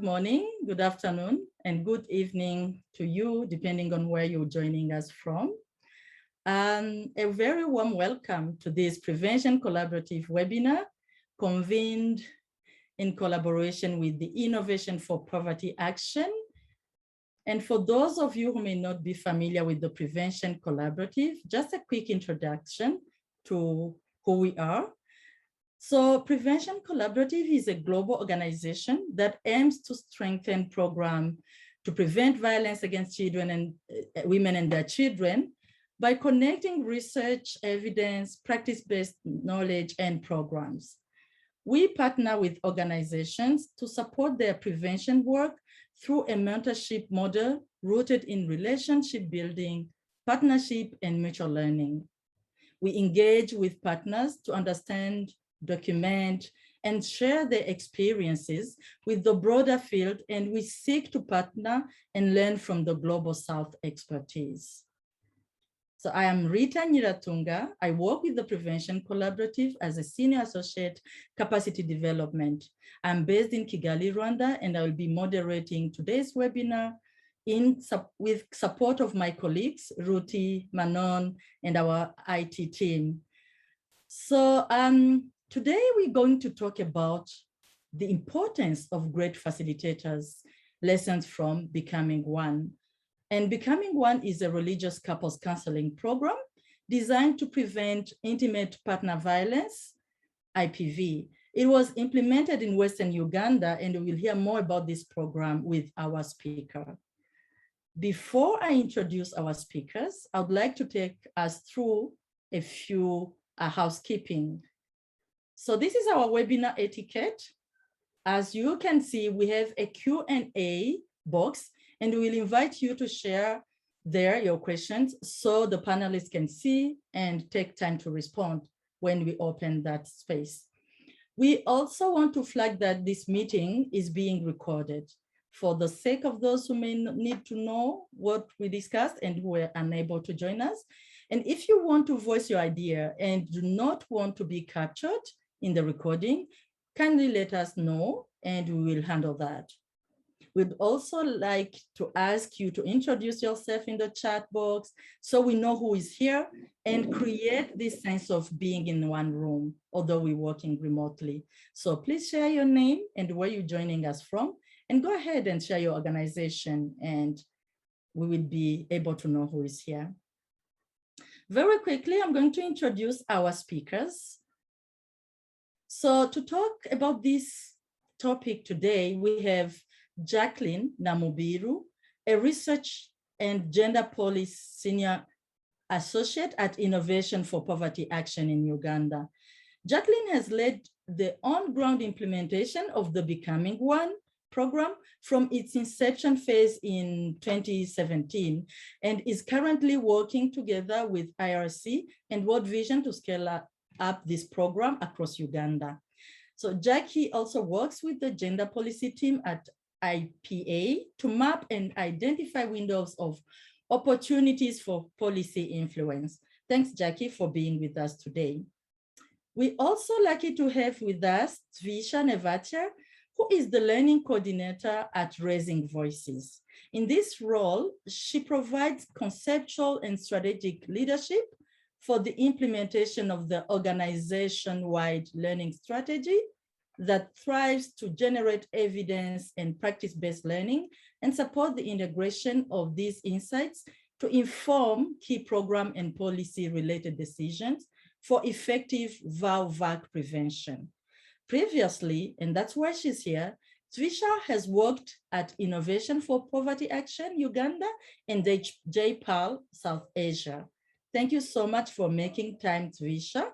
morning, good afternoon, and good evening to you, depending on where you're joining us from. A very warm welcome to this Prevention Collaborative webinar convened in collaboration with the Innovation for Poverty Action. And for those of you who may not be familiar with the Prevention Collaborative, just a quick introduction to who we are. So Prevention Collaborative is a global organization that aims to strengthen programs to prevent violence against children and women and their children by connecting research, evidence, practice-based knowledge, and programs. We partner with organizations to support their prevention work through a mentorship model rooted in relationship building, partnership, and mutual learning. We engage with partners to understand, document, and share their experiences with the broader field, and we seek to partner and learn from the Global South expertise. So I am Rita Nyiratunga. I work with the Prevention Collaborative as a Senior Associate Capacity Development. I'm based in Kigali, Rwanda, and I will be moderating today's webinar with support of my colleagues, Ruti, Manon, and our IT team. So today we're going to talk about the importance of great facilitators, lessons from Becoming One. And Becoming One is a religious couples counseling program designed to prevent intimate partner violence, IPV. It was implemented in Western Uganda, and we will hear more about this program with our speaker. Before I introduce our speakers, I would like to take us through a few housekeeping. So this is our webinar etiquette. As you can see, we have a Q&A box, and we will invite you to share there your questions so the panelists can see and take time to respond when we open that space. We also want to flag that this meeting is being recorded for the sake of those who may need to know what we discussed and who were unable to join us. And if you want to voice your idea and do not want to be captured in the recording, kindly let us know and we will handle that. We'd also like to ask you to introduce yourself in the chat box so we know who is here and create this sense of being in one room, although we're working remotely. So please share your name and where you're joining us from, and go ahead and share your organization, and we will be able to know who is here. Very quickly, I'm going to introduce our speakers. So to talk about this topic today, we have Jacqueline Namubiru, a research and gender policy senior associate at Innovation for Poverty Action in Uganda. Jacqueline has led the on-ground implementation of the Becoming One program from its inception phase in 2017 and is currently working together with IRC and World Vision to scale up this program across Uganda. So Jackie also works with the gender policy team at IPA to map and identify windows of opportunities for policy influence. Thanks, Jackie, for being with us today. We're also lucky to have with us Tvisha Nevatia, who is the learning coordinator at Raising Voices. In this role, she provides conceptual and strategic leadership for the implementation of the organization-wide learning strategy that thrives to generate evidence and practice-based learning and support the integration of these insights to inform key program and policy-related decisions for effective VAU-VAC prevention. Previously, and that's why she's here, Tvisha has worked at Innovation for Poverty Action Uganda and JPAL South Asia. Thank you so much for making time, Tvisha.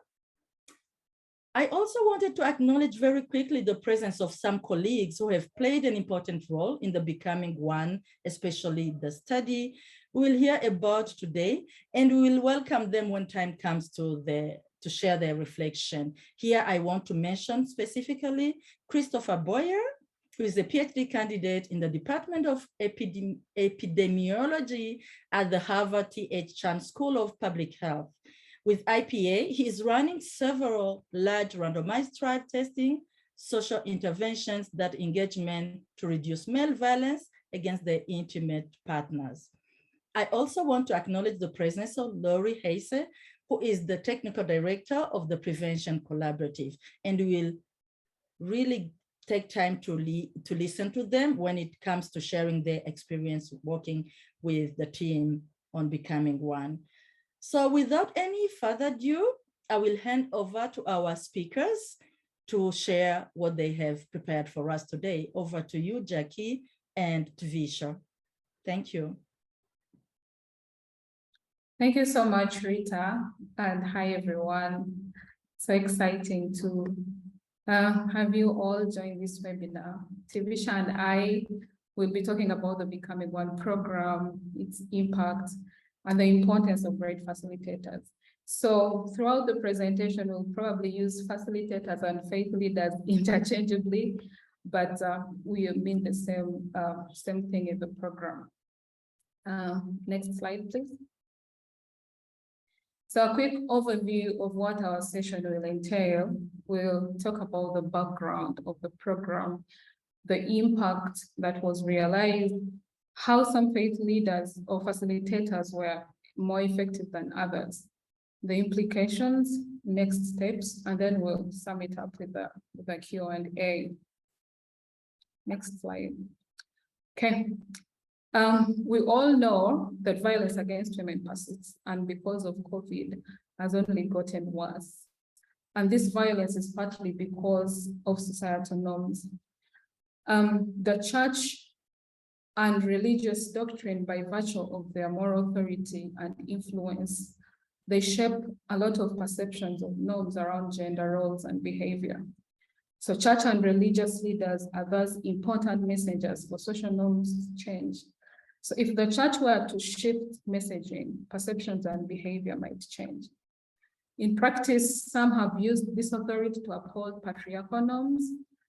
I also wanted to acknowledge very quickly the presence of some colleagues who have played an important role in the Becoming One, especially the study we'll hear about today, and we will welcome them when time comes to share their reflection. Here, I want to mention specifically Christopher Boyer, who is a PhD candidate in the Department of Epidemiology at the Harvard T.H. Chan School of Public Health. With IPA, he is running several large randomized trial testing social interventions that engage men to reduce male violence against their intimate partners. I also want to acknowledge the presence of Lori Heise, who is the technical director of the Prevention Collaborative, and we will really take time to listen to them when it comes to sharing their experience working with the team on Becoming One. So without any further ado, I will hand over to our speakers to share what they have prepared for us today. Over to you, Jackie and Tvisha. Thank you. Thank you so much, Rita, and hi, everyone. So exciting to have you all join this webinar. Tvisha and I will be talking about the Becoming One program, its impact, and the importance of great facilitators. So throughout the presentation, we'll probably use facilitators and faith leaders interchangeably, but we mean the same thing in the program. Next slide, please. So a quick overview of what our session will entail. We'll talk about the background of the program, the impact that was realized, how some faith leaders or facilitators were more effective than others, the implications, next steps, and then we'll sum it up with the Q&A. Next slide. Okay. We all know that violence against women persists, and because of COVID, has only gotten worse. And this violence is partly because of societal norms. The church and religious doctrine, by virtue of their moral authority and influence, they shape a lot of perceptions of norms around gender roles and behavior. So church and religious leaders are thus important messengers for social norms change. So if the church were to shift messaging, perceptions and behavior might change. In practice, some have used this authority to uphold patriarchal norms,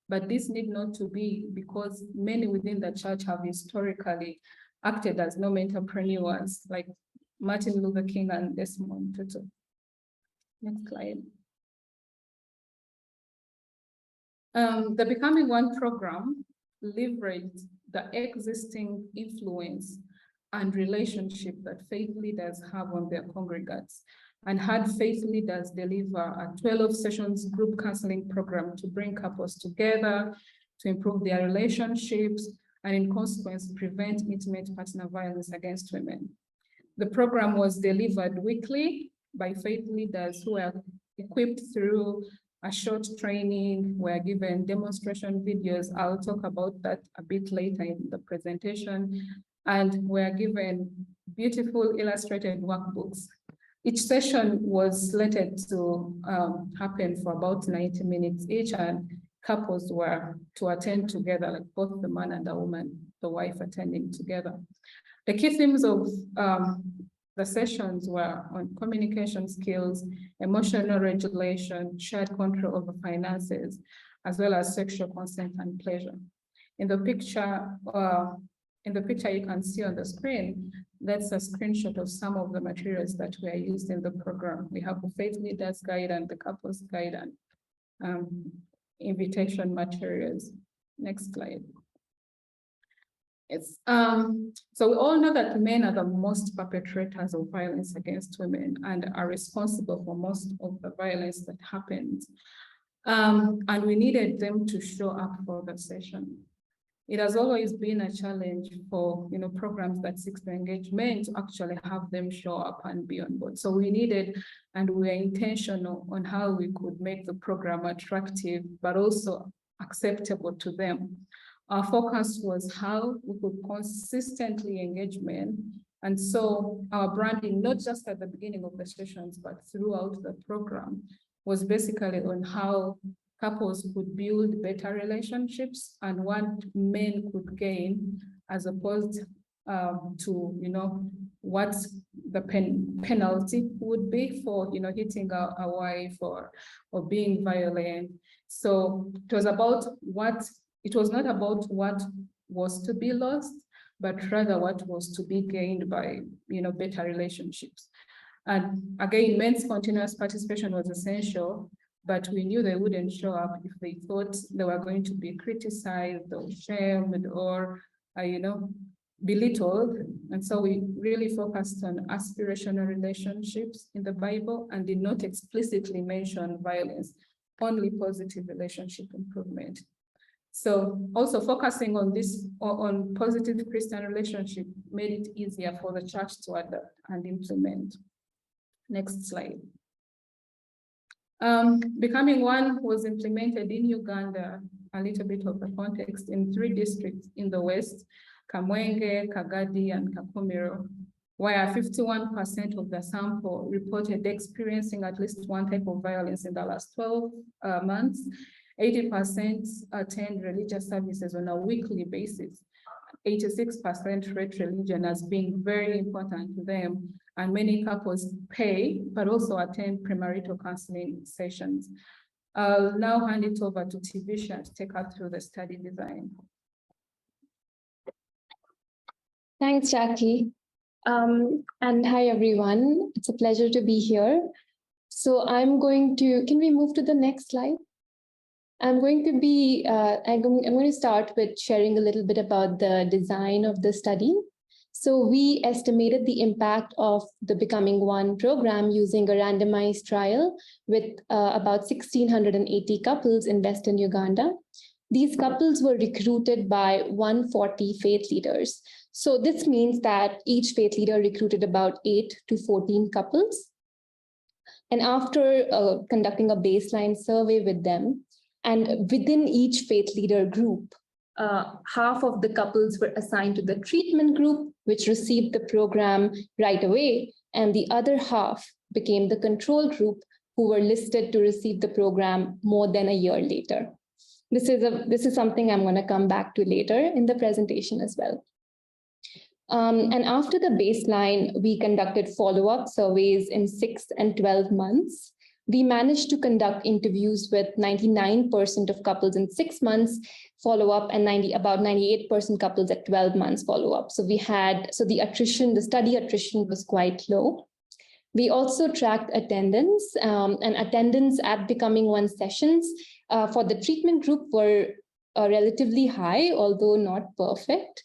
but this need not to be, because many within the church have historically acted as norm entrepreneurs, like Martin Luther King and Desmond Tutu. Next slide. The Becoming One program leveraged the existing influence and relationship that faith leaders have on their congregates, and had faith leaders deliver a 12 sessions group counseling program to bring couples together, to improve their relationships, and in consequence, prevent intimate partner violence against women. The program was delivered weekly by faith leaders who were equipped through a short training, were given demonstration videos. I'll talk about that a bit later in the presentation, and were given beautiful illustrated workbooks. Each session was slated to happen for about 90 minutes each, and couples were to attend together, like both the man and the woman, the wife attending together. The key themes of the sessions were on communication skills, emotional regulation, shared control over finances, as well as sexual consent and pleasure. In the picture you can see on the screen, that's a screenshot of some of the materials that were used in the program. We have the faith leaders guide and the couples guide and invitation materials. Next slide. So we all know that men are the most perpetrators of violence against women and are responsible for most of the violence that happens. And we needed them to show up for the session. It has always been a challenge for programs that seek to engage men to actually have them show up and be on board. So we needed, and we were intentional on how we could make the program attractive, but also acceptable to them. Our focus was how we could consistently engage men. And so our branding, not just at the beginning of the sessions, but throughout the program, was basically on how couples could build better relationships and what men could gain, as opposed to what the penalty would be for hitting a wife or being violent. So it was about it was not about what was to be lost, but rather what was to be gained by better relationships. And again, men's continuous participation was essential, but we knew they wouldn't show up if they thought they were going to be criticized or shamed or, belittled. And so we really focused on aspirational relationships in the Bible and did not explicitly mention violence, only positive relationship improvement. So also focusing on this, on positive Christian relationship made it easier for the church to adapt and implement. Next slide. Becoming One was implemented in Uganda, a little bit of the context, in 3 districts in the West, Kamwenge, Kagadi, and Kakumiro, where 51% of the sample reported experiencing at least one type of violence in the last 12 months. 80% attend religious services on a weekly basis. 86% rate religion as being very important to them, and many couples pay, but also attend premarital counseling sessions. I'll now hand it over to Tvisha to take us through the study design. Thanks, Jackie. And hi, everyone. It's a pleasure to be here. So I'm going to, can we move to the next slide? I'm going to start with sharing a little bit about the design of the study. So we estimated the impact of the Becoming One program using a randomized trial with about 1,680 couples in Western Uganda. These couples were recruited by 140 faith leaders. So this means that each faith leader recruited about 8 to 14 couples. And after conducting a baseline survey with them, and within each faith leader group, half of the couples were assigned to the treatment group, which received the program right away, and the other half became the control group, who were listed to receive the program more than a year later. This is something I'm going to come back to later in the presentation as well. And after the baseline, we conducted follow-up surveys in 6 and 12 months. We managed to conduct interviews with 99% of couples in 6 months follow-up and about 98% couples at 12 months follow-up. So the study attrition was quite low. We also tracked attendance, and attendance at Becoming One sessions for the treatment group were relatively high, although not perfect.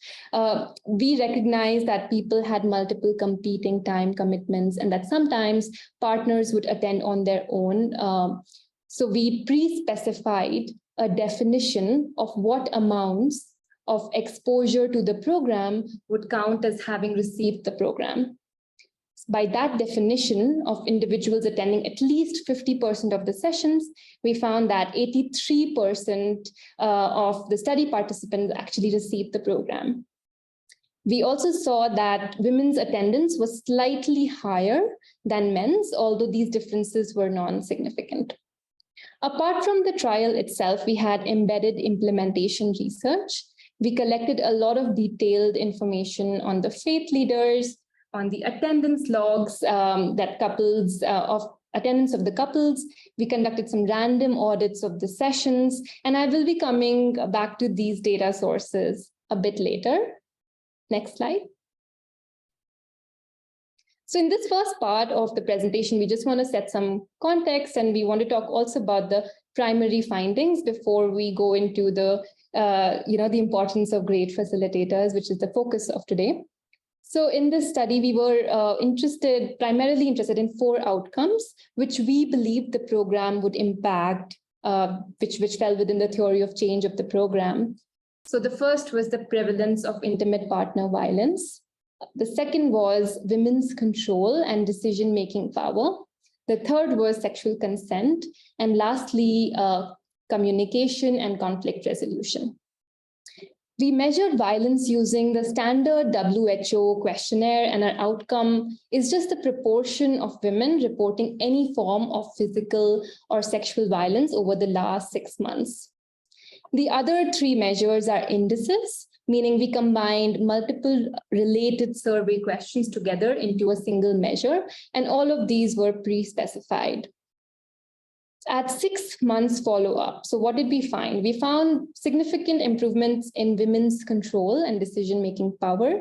We recognize that people had multiple competing time commitments and that sometimes partners would attend on their own. So we pre-specified a definition of what amounts of exposure to the program would count as having received the program. By that definition of individuals attending at least 50% of the sessions, we found that 83% of the study participants actually received the program. We also saw that women's attendance was slightly higher than men's, although these differences were non-significant. Apart from the trial itself, we had embedded implementation research. We collected a lot of detailed information on the faith leaders, on the attendance logs of attendance of the couples. We conducted some random audits of the sessions, and I will be coming back to these data sources a bit later. Next slide. So in this first part of the presentation, we just want to set some context, and we want to talk also about the primary findings before we go into the importance of great facilitators, which is the focus of today. So in this study, we were primarily interested in 4 outcomes, which we believed the program would impact, which fell within the theory of change of the program. So the first was the prevalence of intimate partner violence. The second was women's control and decision-making power. The third was sexual consent. And lastly, communication and conflict resolution. We measured violence using the standard WHO questionnaire, and our outcome is just the proportion of women reporting any form of physical or sexual violence over the last 6 months. The other 3 measures are indices, meaning we combined multiple related survey questions together into a single measure, and all of these were pre-specified. At 6 months follow-up, so what did we find? We found significant improvements in women's control and decision-making power,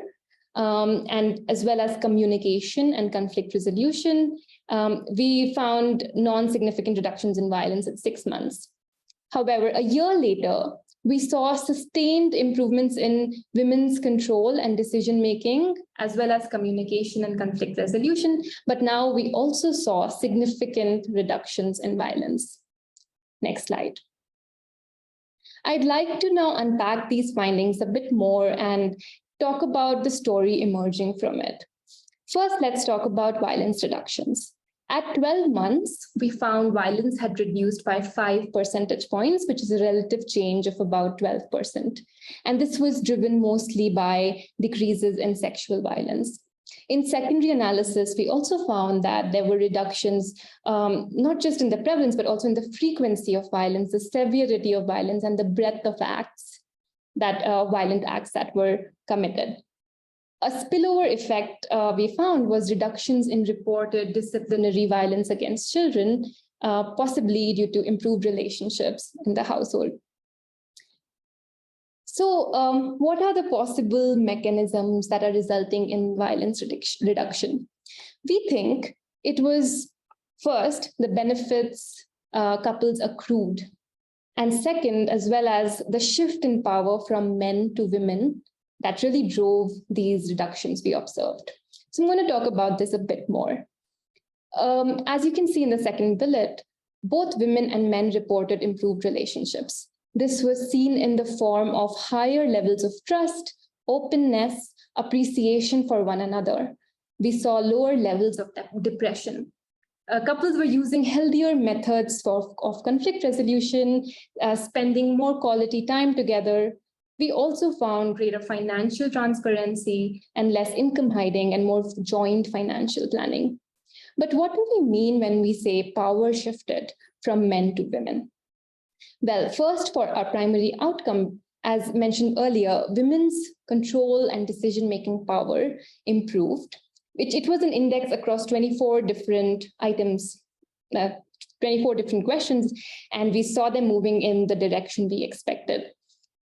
and as well as communication and conflict resolution. We found non-significant reductions in violence at 6 months. However, a year later, we saw sustained improvements in women's control and decision-making, as well as communication and conflict resolution. But now we also saw significant reductions in violence. Next slide. I'd like to now unpack these findings a bit more and talk about the story emerging from it. First, let's talk about violence reductions. At 12 months, we found violence had reduced by 5 percentage points, which is a relative change of about 12%. And this was driven mostly by decreases in sexual violence. In secondary analysis, we also found that there were reductions, not just in the prevalence, but also in the frequency of violence, the severity of violence, and the breadth of acts that violent acts that were committed. A spillover effect we found was reductions in reported disciplinary violence against children, possibly due to improved relationships in the household. So what are the possible mechanisms that are resulting in violence reduction? We think it was first, the benefits couples accrued, and second, as well as the shift in power from men to women that really drove these reductions we observed. So I'm going to talk about this a bit more. As you can see in the second bullet, both women and men reported improved relationships. This was seen in the form of higher levels of trust, openness, appreciation for one another. We saw lower levels of depression. Couples were using healthier methods of conflict resolution, spending more quality time together. We also found greater financial transparency and less income hiding and more joint financial planning. But what do we mean when we say power shifted from men to women? Well, first, for our primary outcome, as mentioned earlier, women's control and decision-making power improved. It was an index across 24 different items, 24 different questions, and we saw them moving in the direction we expected.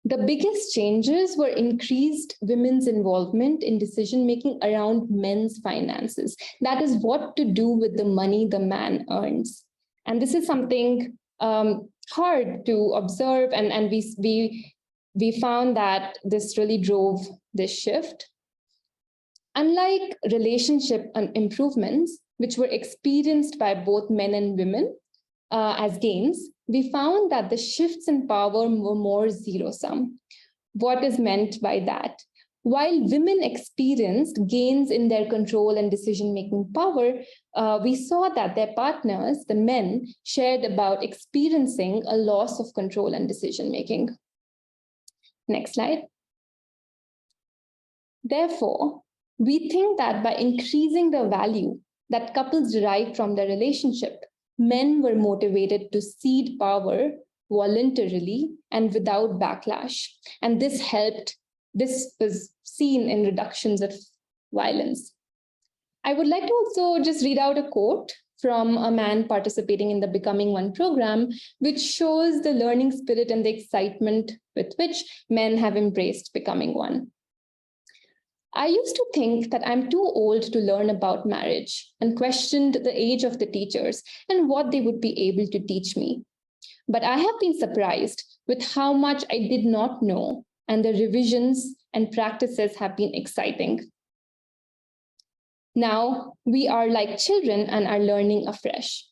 The biggest changes were increased women's involvement in decision-making around men's finances. That is what to do with the money the man earns. And this is something hard to observe, and we found that this really drove this shift. Unlike relationship improvements, which were experienced by both men and women as gains, we found that the shifts in power were more zero-sum. What is meant by that? While women experienced gains in their control and decision-making power, we saw that their partners, the men, shared about experiencing a loss of control and decision-making. Next slide. Therefore, we think that by increasing the value that couples derive from their relationship, men were motivated to cede power voluntarily and without backlash. And this was seen in reductions of violence. I would like to also just read out a quote from a man participating in the Becoming One program, which shows the learning spirit and the excitement with which men have embraced becoming one. I used to think that I'm too old to learn about marriage and questioned the age of the teachers and what they would be able to teach me. But I have been surprised with how much I did not know, and the revisions and practices have been exciting. Now we are like children and are learning afresh.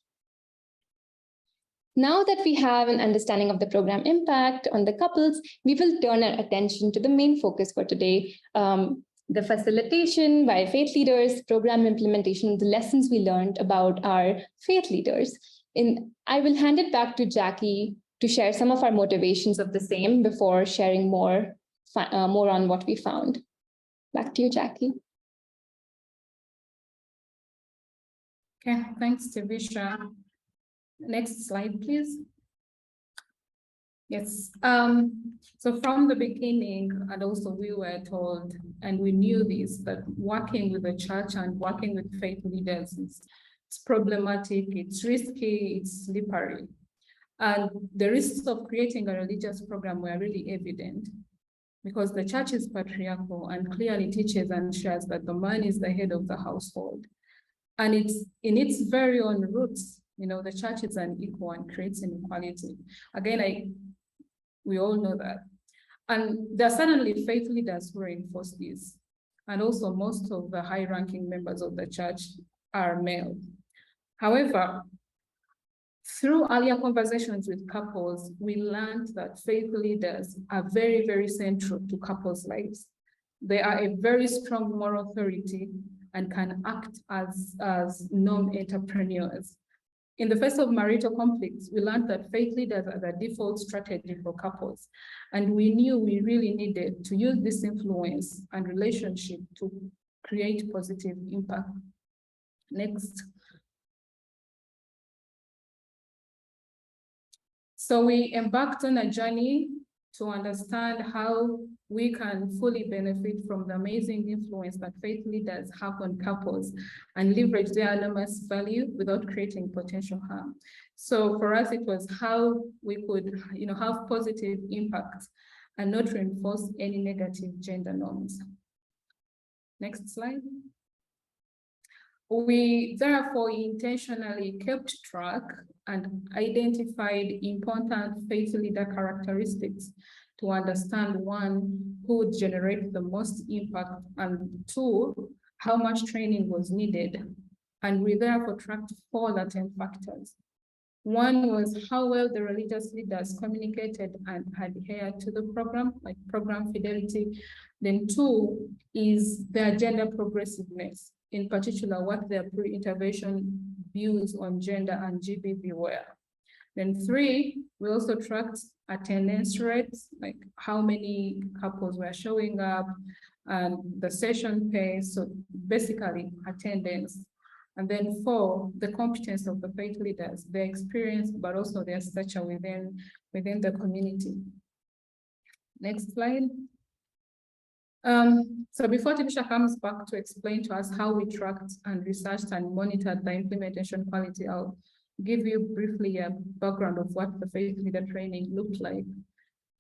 Now that we have an understanding of the program impact on the couples, we will turn our attention to the main focus for today, the facilitation by faith leaders, program implementation, the lessons we learned about our faith leaders. I will hand it back to Jackie to share some of our motivations of the same before sharing more on what we found. Back to you, Jackie. Okay, thanks, Tvisha. Next slide, please. Yes, so from the beginning, and also we were told, and we knew this, that working with the church and working with faith leaders it's problematic, it's risky, it's slippery. And the risks of creating a religious program were really evident because the church is patriarchal and clearly teaches and shares that the man is the head of the household. And it's in its very own roots, the church is unequal and creates inequality. Again, we all know that. And there are certainly faith leaders who reinforce this. And also most of the high-ranking members of the church are male. However, through earlier conversations with couples, we learned that faith leaders are very, very central to couples' lives. They are a very strong moral authority and can act as non-entrepreneurs. In the face of marital conflicts, we learned that faith leaders are the default strategy for couples. And we knew we really needed to use this influence and relationship to create positive impact. Next. So we embarked on a journey to understand how we can fully benefit from the amazing influence that faith leaders have on couples and leverage their enormous value without creating potential harm. So for us, it was how we could have positive impact and not reinforce any negative gender norms. Next slide. We therefore intentionally kept track and identified important faith leader characteristics to understand, one, who would generate the most impact, and two, how much training was needed. And we therefore tracked 4 latent factors. One was how well the religious leaders communicated and adhered to the program, like program fidelity. Then 2 is their gender progressiveness, in particular what their pre-intervention views on gender and GBV were. Then 3, we also tracked attendance rates, like how many couples were showing up, and the session pace, so basically attendance. And then 4, the competence of the faith leaders, their experience, but also their stature within the community. Next slide. So before Tvisha comes back to explain to us how we tracked and researched and monitored the implementation quality, I'll give you briefly a background of what the faith leader training looked like.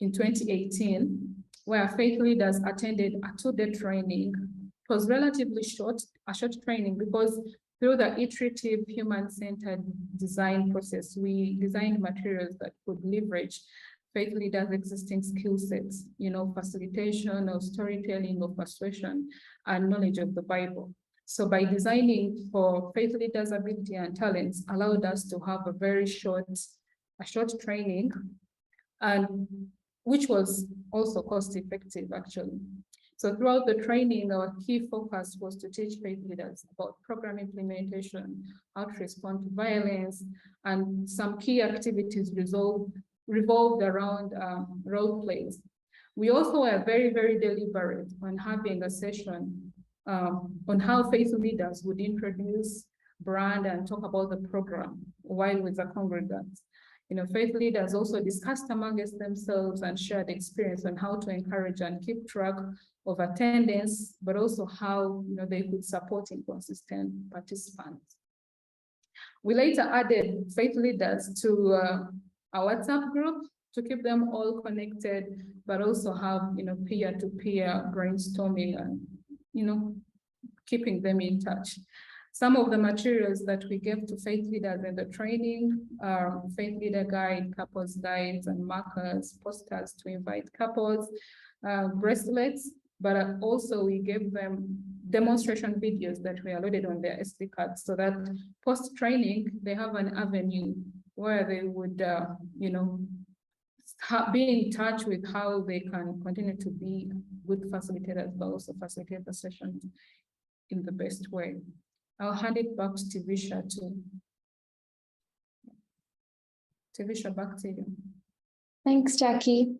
In 2018, where faith leaders attended a 2-day training. It was relatively short, a short training, because through the iterative human-centered design process, we designed materials that could leverage faith leaders' existing skill sets, facilitation or storytelling or persuasion and knowledge of the Bible. So by designing for faith leaders' ability and talents allowed us to have a very short training, and which was also cost-effective actually. So throughout the training, our key focus was to teach faith leaders about program implementation, how to respond to violence, and some key activities revolved around role plays. We also were very, very deliberate on having a session on how faith leaders would introduce, brand, and talk about the program while with the congregants. Faith leaders also discussed amongst themselves and shared experience on how to encourage and keep track of attendance, but also how they could support inconsistent participants. We later added faith leaders to a WhatsApp group to keep them all connected, but also have peer-to-peer brainstorming and keeping them in touch. Some of the materials that we gave to faith leaders in the training are faith leader guide, couples guides, and markers, posters to invite couples, bracelets, but also we gave them demonstration videos that were loaded on their SD cards, so that post-training, they have an avenue where they would, be in touch with how they can continue to be good facilitators, but also facilitate the session in the best way. I'll hand it back to Tvisha Tvisha, back to you. Thanks, Jackie.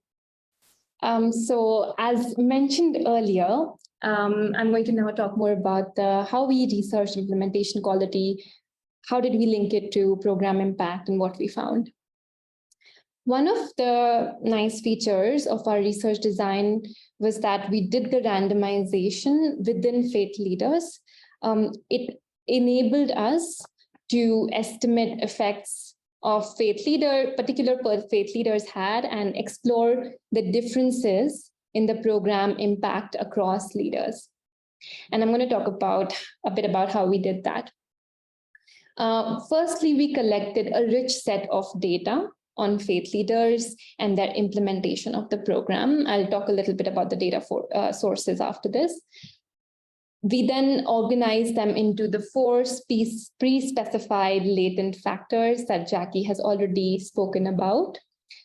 So as mentioned earlier, I'm going to now talk more about how we researched implementation quality, how did we link it to program impact, and what we found. One of the nice features of our research design was that we did the randomization within faith leaders. It enabled us to estimate effects of particular faith leaders had, and explore the differences in the program impact across leaders. And I'm going to talk a bit about how we did that. Firstly, we collected a rich set of data on faith leaders and their implementation of the program. I'll talk a little bit about the data sources after this. We then organized them into the 4 pre-specified latent factors that Jackie has already spoken about.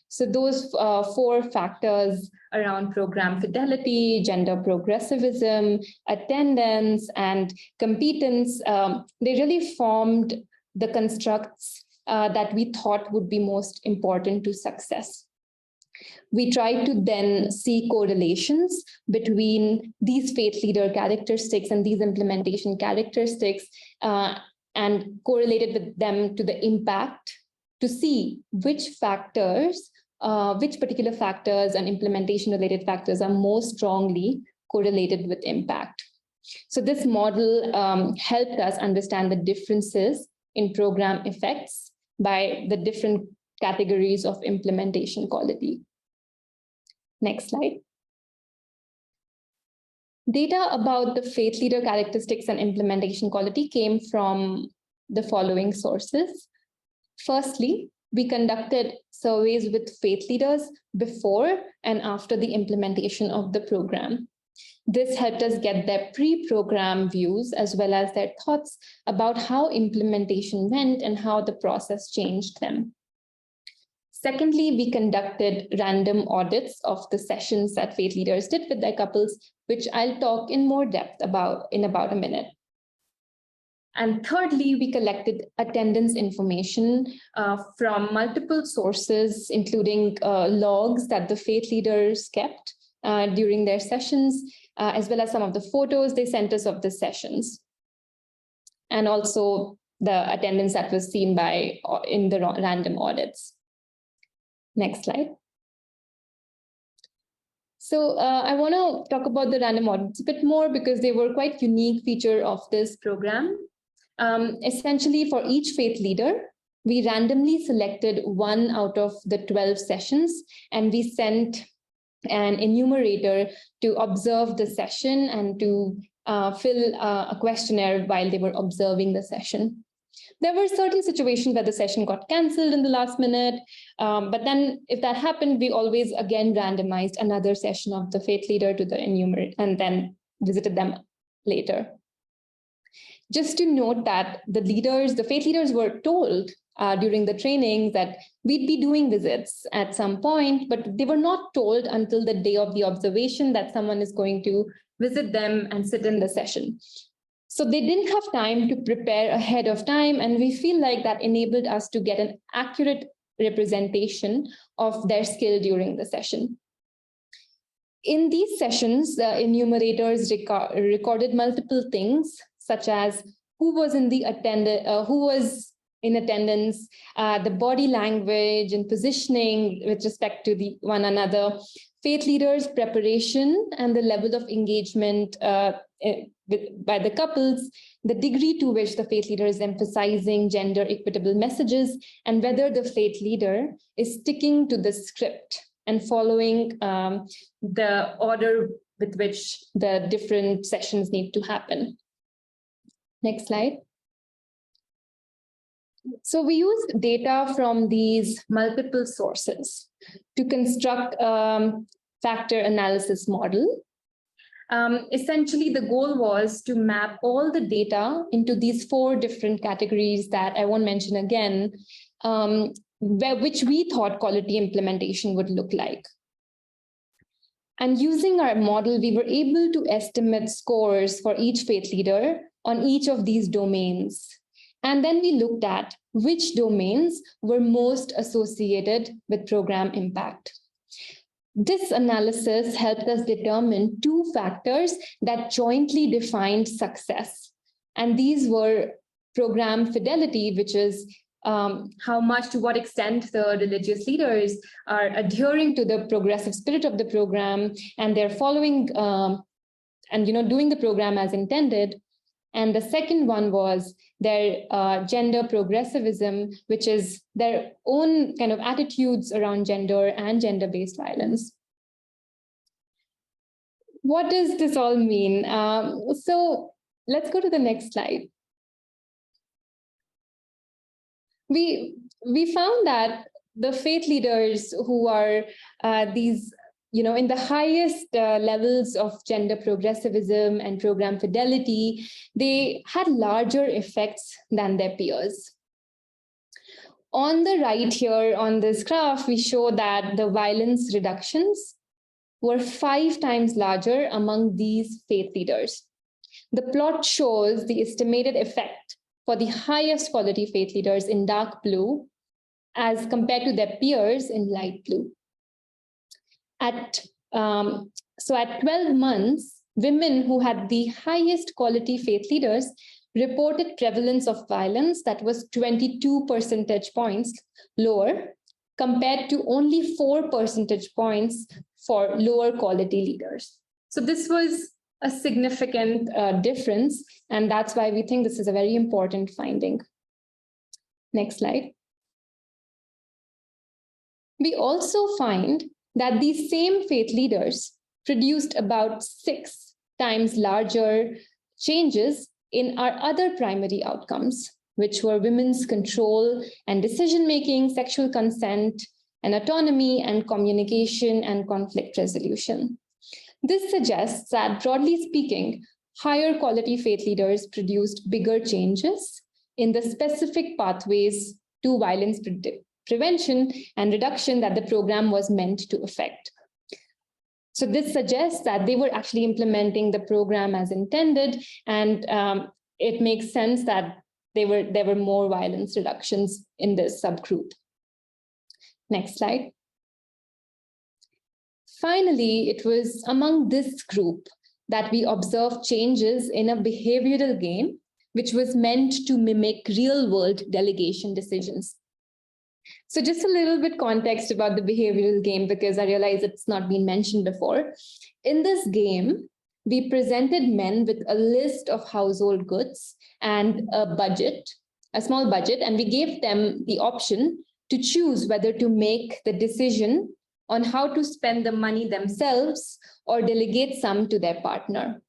So those 4 factors around program fidelity, gender progressivism, attendance, and competence, they really formed the constructs that we thought would be most important to success. We tried to then see correlations between these faith leader characteristics and these implementation characteristics and correlated with them to the impact to see which factors, which particular factors and implementation related factors are most strongly correlated with impact. So this model helped us understand the differences in program effects by the different categories of implementation quality. Next slide. Data about the faith leader characteristics and implementation quality came from the following sources. Firstly, we conducted surveys with faith leaders before and after the implementation of the program. This helped us get their pre-program views as well as their thoughts about how implementation went and how the process changed them. Secondly, we conducted random audits of the sessions that faith leaders did with their couples, which I'll talk in more depth about in about a minute. And thirdly, we collected attendance information from multiple sources, including logs that the faith leaders kept during their sessions, as well as some of the photos they sent us of the sessions, and also the attendance that was seen in the random audits. Next slide. So I want to talk about the random audits a bit more because they were quite unique feature of this program. Essentially, for each faith leader, we randomly selected 1 out of the 12 sessions, and we sent an enumerator to observe the session and to fill a questionnaire while they were observing the session. There were certain situations where the session got cancelled in the last minute, but then if that happened, we always again randomized another session of the faith leader to the enumerator and then visited them later. Just to note that the faith leaders were told during the training that we'd be doing visits at some point, but they were not told until the day of the observation that someone is going to visit them and sit in the session. So they didn't have time to prepare ahead of time, and we feel like that enabled us to get an accurate representation of their skill during the session. In these sessions, the enumerators recorded multiple things, such as who was in attendance, the body language and positioning with respect to one another, faith leaders' preparation and the level of engagement by the couples, the degree to which the faith leader is emphasizing gender equitable messages, and whether the faith leader is sticking to the script and following the order with which the different sessions need to happen. Next slide. So we used data from these multiple sources to construct a factor analysis model. Essentially, the goal was to map all the data into these 4 different categories that I won't mention again, which we thought quality implementation would look like. And using our model, we were able to estimate scores for each faith leader on each of these domains. And then we looked at which domains were most associated with program impact. This analysis helped us determine 2 factors that jointly defined success. And these were program fidelity, which is how much, to what extent the religious leaders are adhering to the progressive spirit of the program, and they're following doing the program as intended. And the second one was their gender progressivism, which is their own kind of attitudes around gender and gender-based violence. What does this all mean? So let's go to the next slide. we found that the faith leaders who are these, in the highest levels of gender progressivism and program fidelity, they had larger effects than their peers. On the right here on this graph, we show that the violence reductions were 5 times larger among these faith leaders. The plot shows the estimated effect for the highest quality faith leaders in dark blue as compared to their peers in light blue. So at 12 months, women who had the highest quality faith leaders reported prevalence of violence that was 22 percentage points lower compared to only 4 percentage points for lower quality leaders. So this was a significant difference, and that's why we think this is a very important finding. Next slide. We also find that these same faith leaders produced about 6 times larger changes in our other primary outcomes, which were women's control and decision-making, sexual consent, and autonomy, and communication and conflict resolution. This suggests that, broadly speaking, higher quality faith leaders produced bigger changes in the specific pathways to violence prevention and reduction that the program was meant to affect. So this suggests that they were actually implementing the program as intended, and it makes sense that there were more violence reductions in this subgroup. Next slide. Finally, it was among this group that we observed changes in a behavioral game, which was meant to mimic real-world delegation decisions. So just a little bit context about the behavioral game, because I realize it's not been mentioned before. In this game, we presented men with a list of household goods and a budget, a small budget, and we gave them the option to choose whether to make the decision on how to spend the money themselves or delegate some to their partner.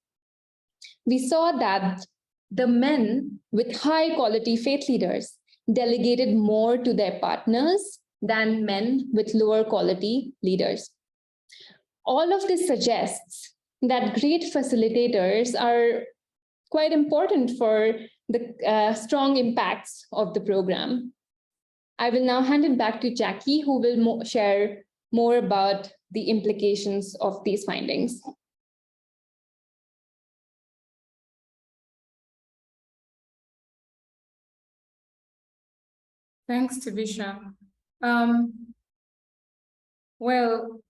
We saw that the men with high quality faith leaders delegated more to their partners than men with lower quality leaders. All of this suggests that great facilitators are quite important for the strong impacts of the program. I will now hand it back to Jackie, who will share more about the implications of these findings. Thanks, Tvisha. Well,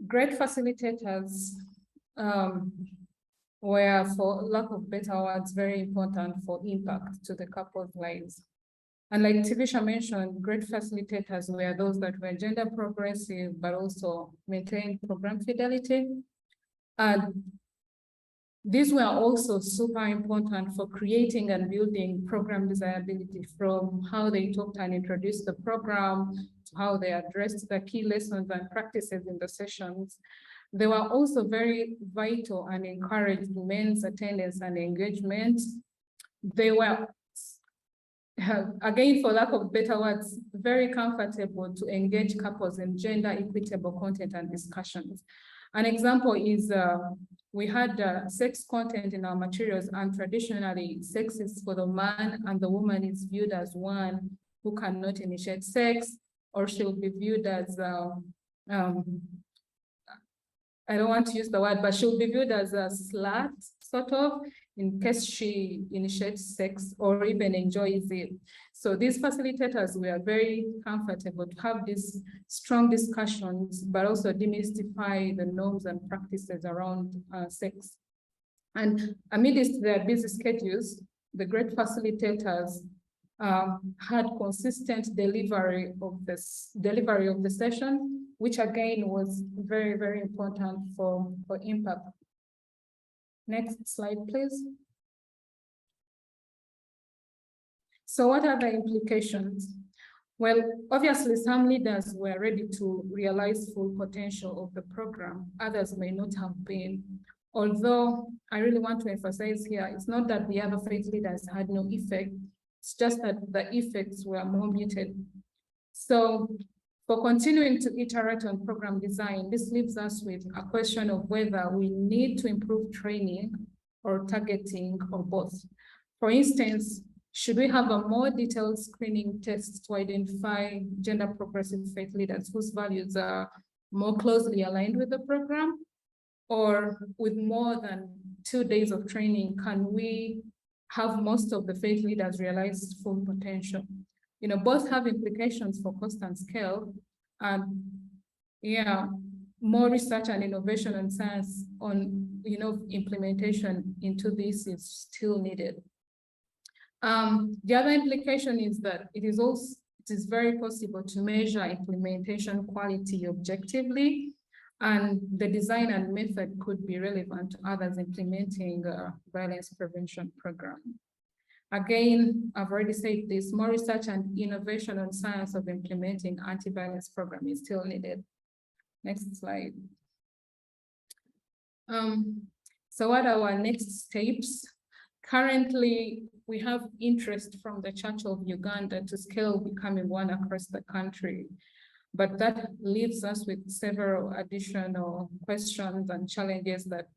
great facilitators were, for lack of better words, very important for impact to the couple's lives. And like Tvisha mentioned, great facilitators were those that were gender progressive, but also maintained program fidelity. And these were also super important for creating and building program desirability, from how they talked and introduced the program to how they addressed the key lessons and practices in the sessions. They were also very vital and encouraged men's attendance and engagement. They were, again, for lack of better words, very comfortable to engage couples in gender equitable content and discussions. An example is we had sex content in our materials, and traditionally sex is for the man and the woman is viewed as one who cannot initiate sex, or she'll be viewed as, I don't want to use the word, but she'll be viewed as a slut, sort of, in case she initiates sex or even enjoys it. So these facilitators were very comfortable to have these strong discussions, but also demystify the norms and practices around sex. And amidst their busy schedules, the great facilitators had consistent delivery of the session, which again was very, very important for impact. Next slide, please. So what are the implications? Well, obviously some leaders were ready to realize full potential of the program. Others may not have been. Although I really want to emphasize here, it's not that the other faith leaders had no effect. It's just that the effects were more muted. So for continuing to iterate on program design, this leaves us with a question of whether we need to improve training or targeting or both. For instance, should we have a more detailed screening test to identify gender progressive faith leaders whose values are more closely aligned with the program? Or with more than 2 days of training, can we have most of the faith leaders realize full potential? You know, both have implications for cost and scale. And yeah, more research and innovation and science on, you know, implementation into this is still needed. The other implication is that it is very possible to measure implementation quality objectively, and the design and method could be relevant to others implementing a violence prevention program. Again, I've already said this, more research and innovation on science of implementing anti-violence program is still needed. Next slide. So what are our next steps? Currently, we have interest from the Church of Uganda to scale Becoming One across the country. But that leaves us with several additional questions and challenges that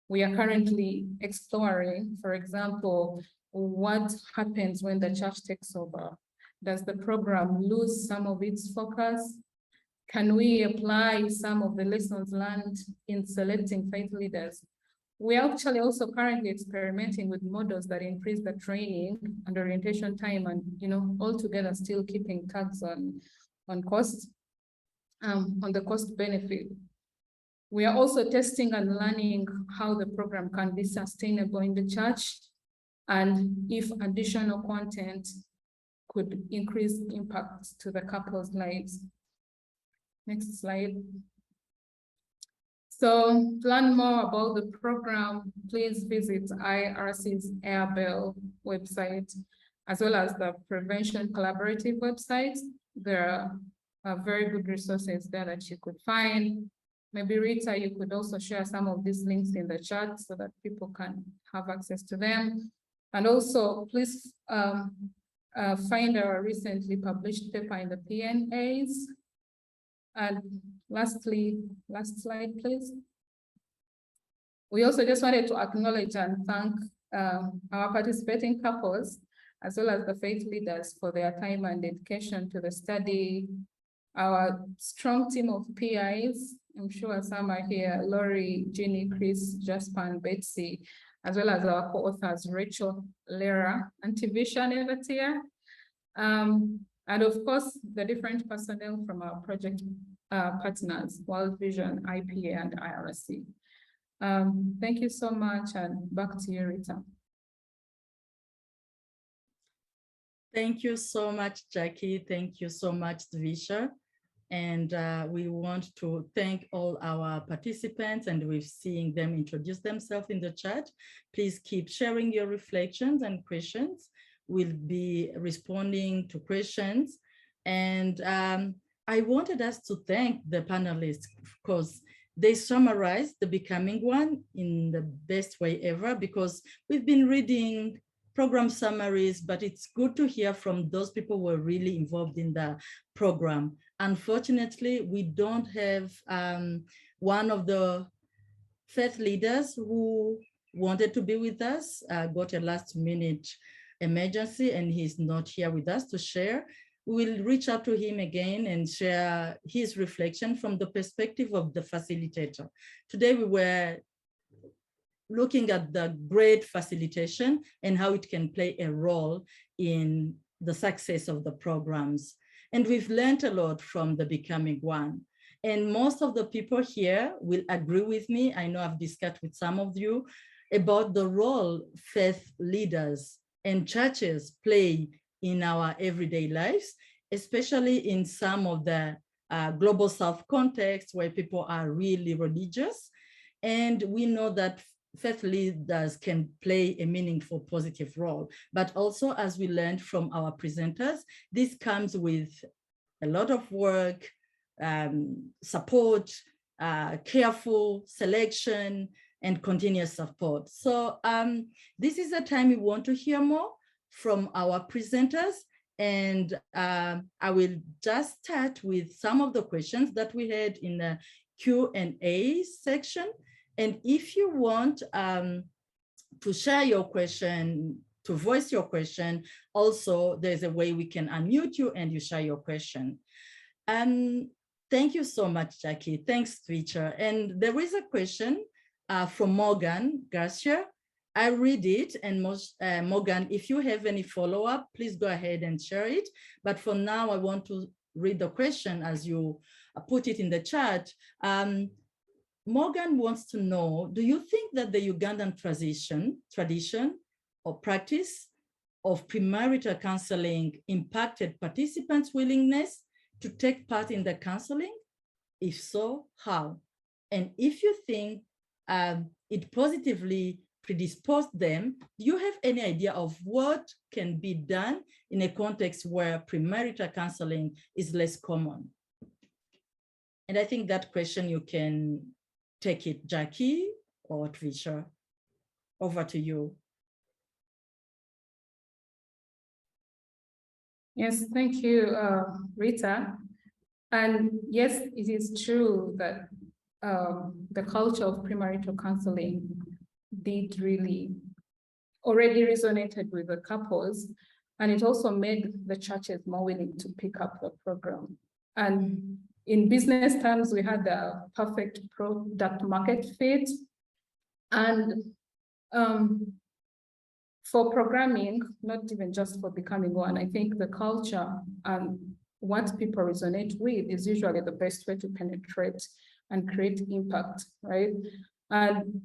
we are currently exploring. For example, what happens when the church takes over? Does the program lose some of its focus? Can we apply some of the lessons learned in selecting faith leaders? We are actually also currently experimenting with models that increase the training and orientation time and, you know, altogether still keeping tabs on costs. On the cost benefit. We are also testing and learning how the program can be sustainable in the church and if additional content could increase impact to the couple's lives. Next slide. So to learn more about the program, please visit IRC's AirBell website, as well as the Prevention Collaborative website. There are very good resources there that you could find. Maybe Rita, you could also share some of these links in the chat so that people can have access to them. And also, please find our recently published paper in the PNAs. And lastly, last slide, please. We also just wanted to acknowledge and thank our participating couples, as well as the faith leaders for their time and dedication to the study. Our strong team of PIs, I'm sure some are here, Lori, Jeannie, Chris, Jasper, and Betsy, as well as our co-authors, Rachel, Lera, and Tvisha and Nevatia. And of course, the different personnel from our project partners, World Vision, IPA, and IRC. Thank you so much, and back to you, Rita. Thank you so much, Jackie. Thank you so much, Tvisha. And we want to thank all our participants, and we're seeing them introduce themselves in the chat. Please keep sharing your reflections and questions. We'll be responding to questions. And I wanted us to thank the panelists because they summarized the Becoming One in the best way ever, because we've been reading program summaries, but it's good to hear from those people who are really involved in the program. Unfortunately, we don't have one of the faith leaders who wanted to be with us, got a last minute emergency, and he's not here with us to share. We'll reach out to him again and share his reflection from the perspective of the facilitator. Today we were looking at the great facilitation and how it can play a role in the success of the programs. And we've learned a lot from the Becoming One. And most of the people here will agree with me. I know I've discussed with some of you about the role faith leaders and churches play in our everyday lives, especially in some of the global South contexts where people are really religious. And we know that faith leaders can play a meaningful, positive role. But also, as we learned from our presenters, this comes with a lot of work, support, careful selection, and continuous support. So this is a time we want to hear more from our presenters. And I will just start with some of the questions that we had in the Q&A section. And if you want to share your question, to voice your question, also there's a way we can unmute you and you share your question. Thank you so much, Jackie. Thanks, Tvisha. And there is a question from Morgan Garcia. I read it, and Morgan, if you have any follow-up, please go ahead and share it. But for now, I want to read the question as you put it in the chat. Morgan wants to know, do you think that the Ugandan tradition or practice of premarital counseling impacted participants' willingness to take part in the counseling? If so, how? And if you think it positively predisposed them, do you have any idea of what can be done in a context where premarital counseling is less common? And I think that question you can take it, Jackie or Tvisha. Over to you. Yes, thank you, Rita. And yes, it is true that the culture of premarital counseling did really already resonated with the couples, and it also made the churches more willing to pick up the program. And in business terms, we had the perfect product market fit. And for programming, not even just for becoming one, I think the culture and what people resonate with is usually the best way to penetrate and create impact, right? And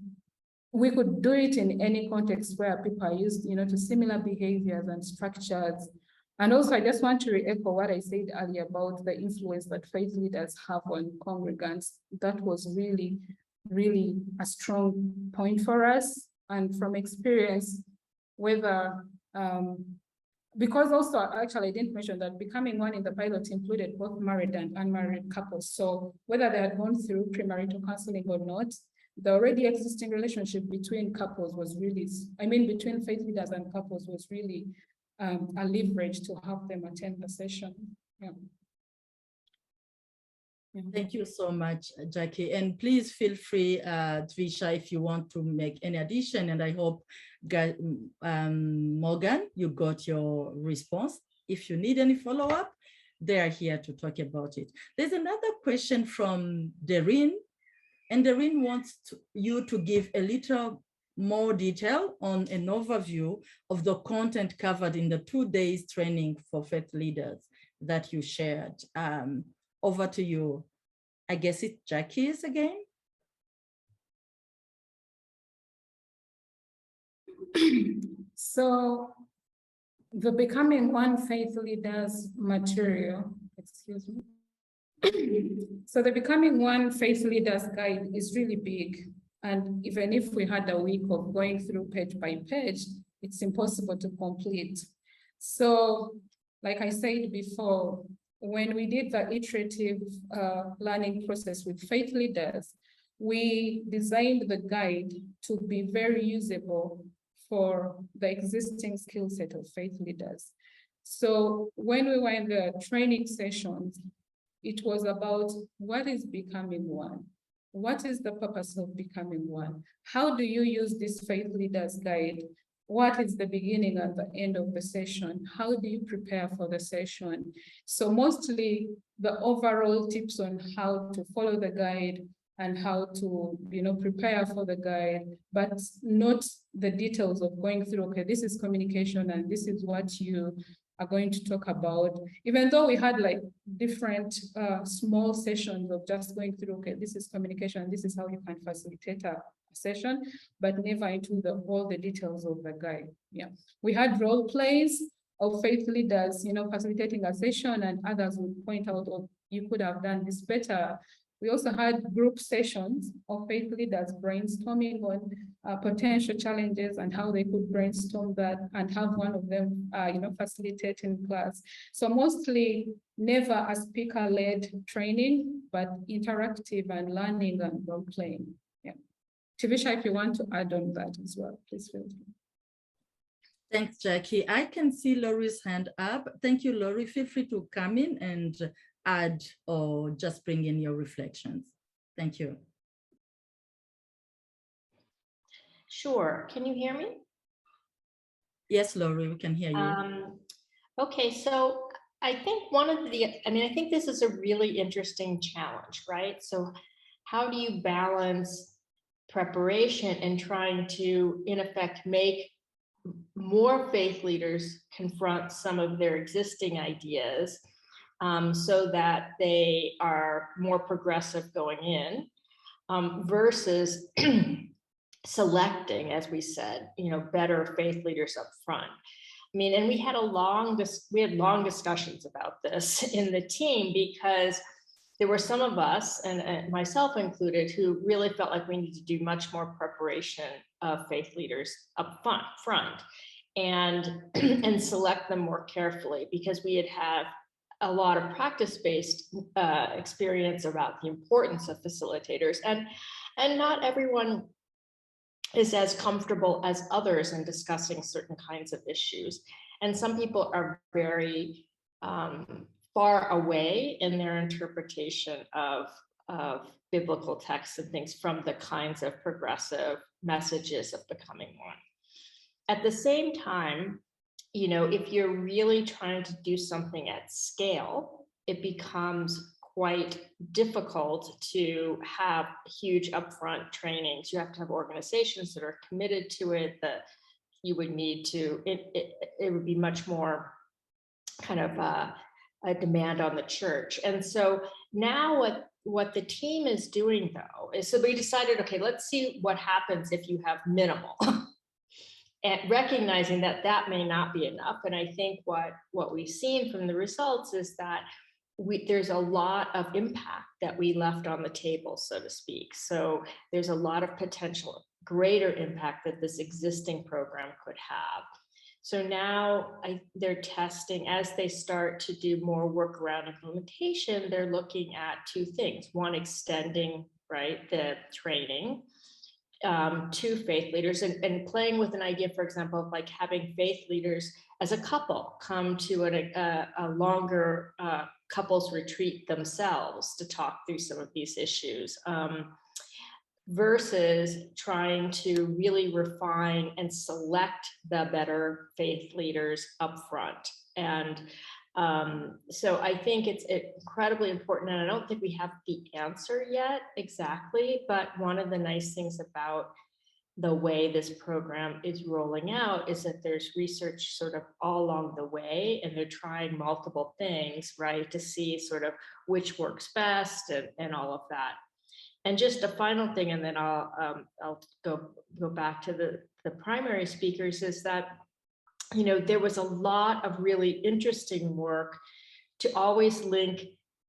we could do it in any context where people are used, to similar behaviors and structures. And also, I just want to re-echo what I said earlier about the influence that faith leaders have on congregants. That was really, really a strong point for us. And from experience, whether, because also, actually, I didn't mention that becoming one in the pilot included both married and unmarried couples. So whether they had gone through premarital counseling or not, the already existing relationship between couples was really, between faith leaders and couples was really a leverage to have them attend the session. Yeah. Thank you so much, Jackie. And please feel free, Tvisha, if you want to make any addition. And I hope, Morgan, you got your response. If you need any follow-up, they are here to talk about it. There's another question from Doreen, and Doreen wants you to give a little more detail on an overview of the content covered in the 2 days training for faith leaders that you shared. Over to you. I guess it's Jackie's again. So the Becoming One Faith Leaders material, excuse me. So the Becoming One Faith Leaders Guide is really big. And even if we had a week of going through page by page, it's impossible to complete. So like I said before, when we did the iterative learning process with faith leaders, we designed the guide to be very usable for the existing skill set of faith leaders. So when we were in the training sessions, it was about what is becoming one? What is the purpose of becoming one? How do you use this faith leaders guide? What is the beginning and the end of the session? How do you prepare for the session? So mostly the overall tips on how to follow the guide and how to, prepare for the guide, but not the details of going through, okay, this is communication and this is what you are going to talk about. Even though we had like different small sessions of just going through, okay, this is communication, this is how you can facilitate a session, but never into all the details of the guide. Yeah, we had role plays of faith leaders, facilitating a session, and others would point out, oh, you could have done this better. We also had group sessions of faith leaders brainstorming on potential challenges and how they could brainstorm that and have one of them, facilitate in class. So mostly never a speaker-led training, but interactive and learning and role-playing. Yeah. Tvisha, if you want to add on that as well, please feel free. Thanks, Jackie. I can see Laurie's hand up. Thank you, Laurie. Feel free to come in and add or just bring in your reflections. Thank you. Sure. Can you hear me? Yes, Laurie, we can hear you. Okay, so I think I think this is a really interesting challenge, right? So how do you balance preparation and trying to, in effect, make more faith leaders confront some of their existing ideas so that they are more progressive going in versus selecting, as we said, better faith leaders up front. I mean, and we had long discussions about this in the team because there were some of us, and myself included, who really felt like we need to do much more preparation of faith leaders up front and select them more carefully, because we had a lot of practice-based experience about the importance of facilitators, and not everyone is as comfortable as others in discussing certain kinds of issues. And some people are very far away in their interpretation of biblical texts and things from the kinds of progressive messages of becoming one. At the same time, if you're really trying to do something at scale, it becomes quite difficult to have huge upfront trainings. You have to have organizations that are committed to it, that you would need to, it would be much more kind of a demand on the church. And so now what the team is doing, though, is, so we decided, okay, let's see what happens if you have minimal. And recognizing that that may not be enough. And I think what we've seen from the results is that there's a lot of impact that we left on the table, so to speak. So there's a lot of potential greater impact that this existing program could have. So now they're testing, as they start to do more work around implementation, they're looking at two things. One, extending, right, the training to faith leaders, and playing with an idea, for example, of like having faith leaders as a couple come to a longer couples retreat themselves to talk through some of these issues, versus trying to really refine and select the better faith leaders up front. And so I think it's incredibly important, and I don't think we have the answer yet exactly, but one of the nice things about the way this program is rolling out is that there's research sort of all along the way, and they're trying multiple things, right, to see sort of which works best and all of that. And just a final thing, and then I'll go back to the primary speakers, is that there was a lot of really interesting work to always link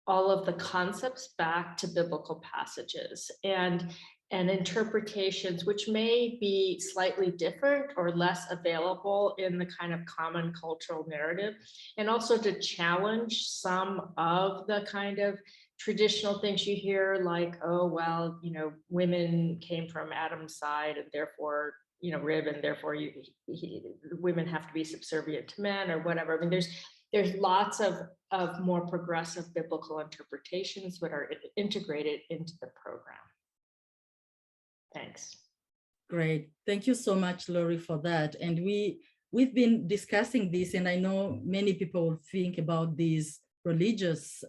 all of the concepts back to biblical passages and interpretations, which may be slightly different or less available in the kind of common cultural narrative, and also to challenge some of the kind of traditional things you hear, like, oh, well, women came from Adam's side and therefore rib, and therefore women have to be subservient to men, or whatever. I mean, there's lots of more progressive biblical interpretations that are integrated into the program. Thanks. Great. Thank you so much, Laurie, for that. And we've been discussing this, and I know many people think about these religious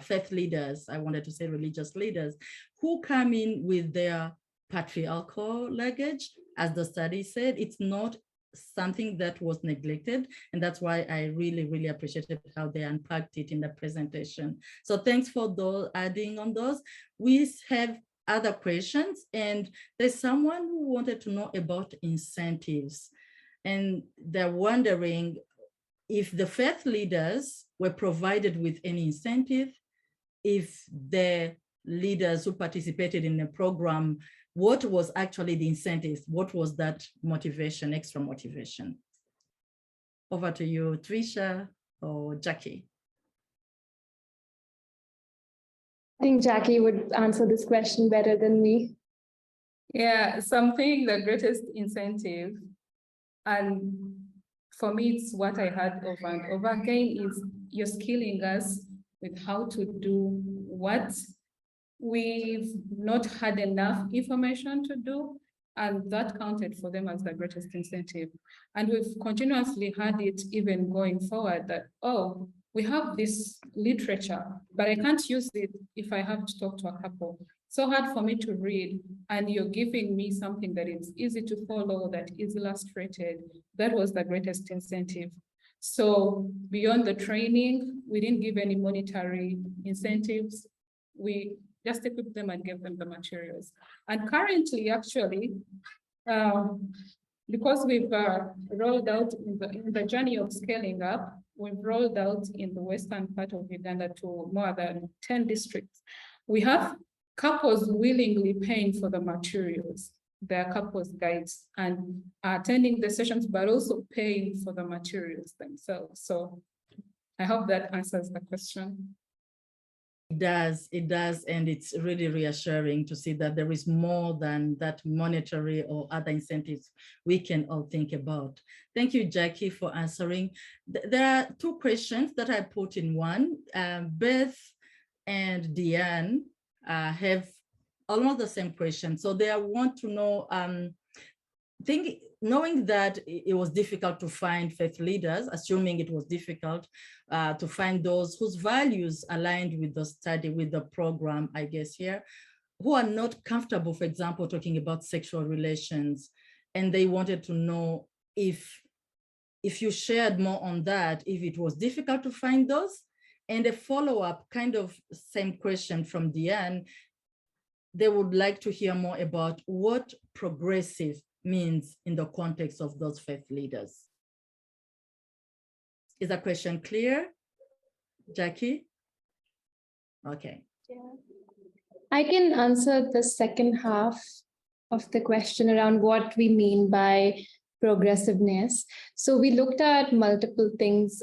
faith leaders, I wanted to say religious leaders, who come in with their patriarchal luggage. As the study said, it's not something that was neglected, and that's why I really, really appreciated how they unpacked it in the presentation. So thanks for those adding on those. We have other questions, and there's someone who wanted to know about incentives, and they're wondering if the faith leaders were provided with any incentive, if the leaders who participated in the program, what was actually the incentives? What was that motivation, extra motivation? Over to you, Tvisha or Jackie. I think Jackie would answer this question better than me. Yeah, something, the greatest incentive, and for me, it's what I heard over and over again is you're skilling us with how to do what we've not had enough information to do, and that counted for them as the greatest incentive. And we've continuously had it even going forward that, oh, we have this literature, but I can't use it if I have to talk to a couple. So hard for me to read, and you're giving me something that is easy to follow, that is illustrated. That was the greatest incentive. So beyond the training, we didn't give any monetary incentives. We just equip them and give them the materials. And currently, actually, because we've rolled out in the journey of scaling up, we've rolled out in the western part of Uganda to more than 10 districts. We have couples willingly paying for the materials, their couples guides, and attending the sessions, but also paying for the materials themselves. So I hope that answers the question. It does, and it's really reassuring to see that there is more than that monetary or other incentives we can all think about. Thank you, Jackie, for answering. There are two questions that I put in one. Beth and Deanne have almost the same question. So they want to know, knowing that it was difficult to find faith leaders, assuming it was difficult to find those whose values aligned with the study, with the program, I guess here, who are not comfortable, for example, talking about sexual relations. And they wanted to know if you shared more on that, if it was difficult to find those. And a follow-up kind of same question from Deanne, they would like to hear more about what progressive means in the context of those faith leaders. Is that question clear, Jackie? Okay. Yeah. I can answer the second half of the question around what we mean by progressiveness. So we looked at multiple things.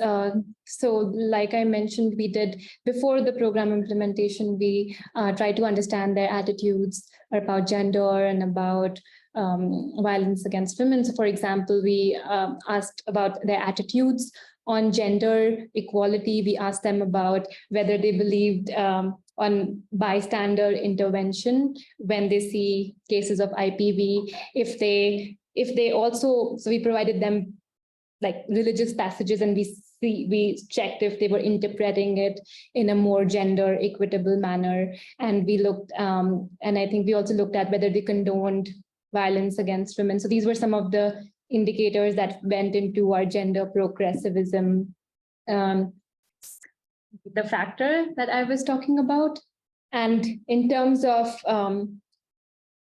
So like I mentioned, we did before the program implementation, we tried to understand their attitudes about gender and about violence against women. So for example, we asked about their attitudes on gender equality. We asked them about whether they believed on bystander intervention when they see cases of IPV, if they also, so we provided them like religious passages, and we checked if they were interpreting it in a more gender equitable manner. And we looked, and I think we also looked at whether they condoned violence against women. So these were some of the indicators that went into our gender progressivism, the factor that I was talking about. And in terms of,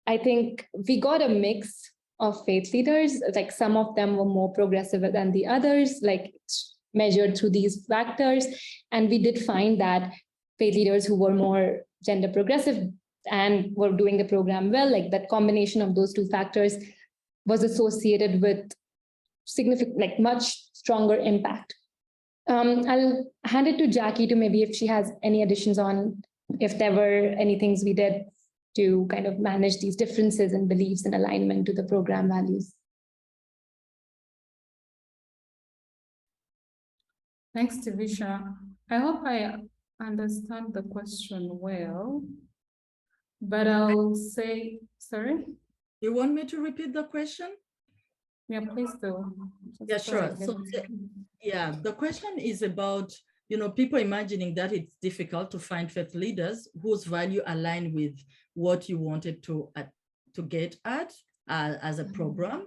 I think we got a mix of faith leaders, like some of them were more progressive than the others, like measured through these factors. And we did find that faith leaders who were more gender progressive and were doing the program well, like that combination of those two factors was associated with significant, like much stronger impact. I'll hand it to Jackie to maybe if she has any additions on if there were any things we did to kind of manage these differences in beliefs and alignment to the program values. Thanks, Tvisha. I hope I understand the question well, but I'll say, sorry? You want me to repeat the question? Yeah, please do. Yeah, sure. So yeah, the question is about, people imagining that it's difficult to find faith leaders whose value align with what you wanted to get at as a program.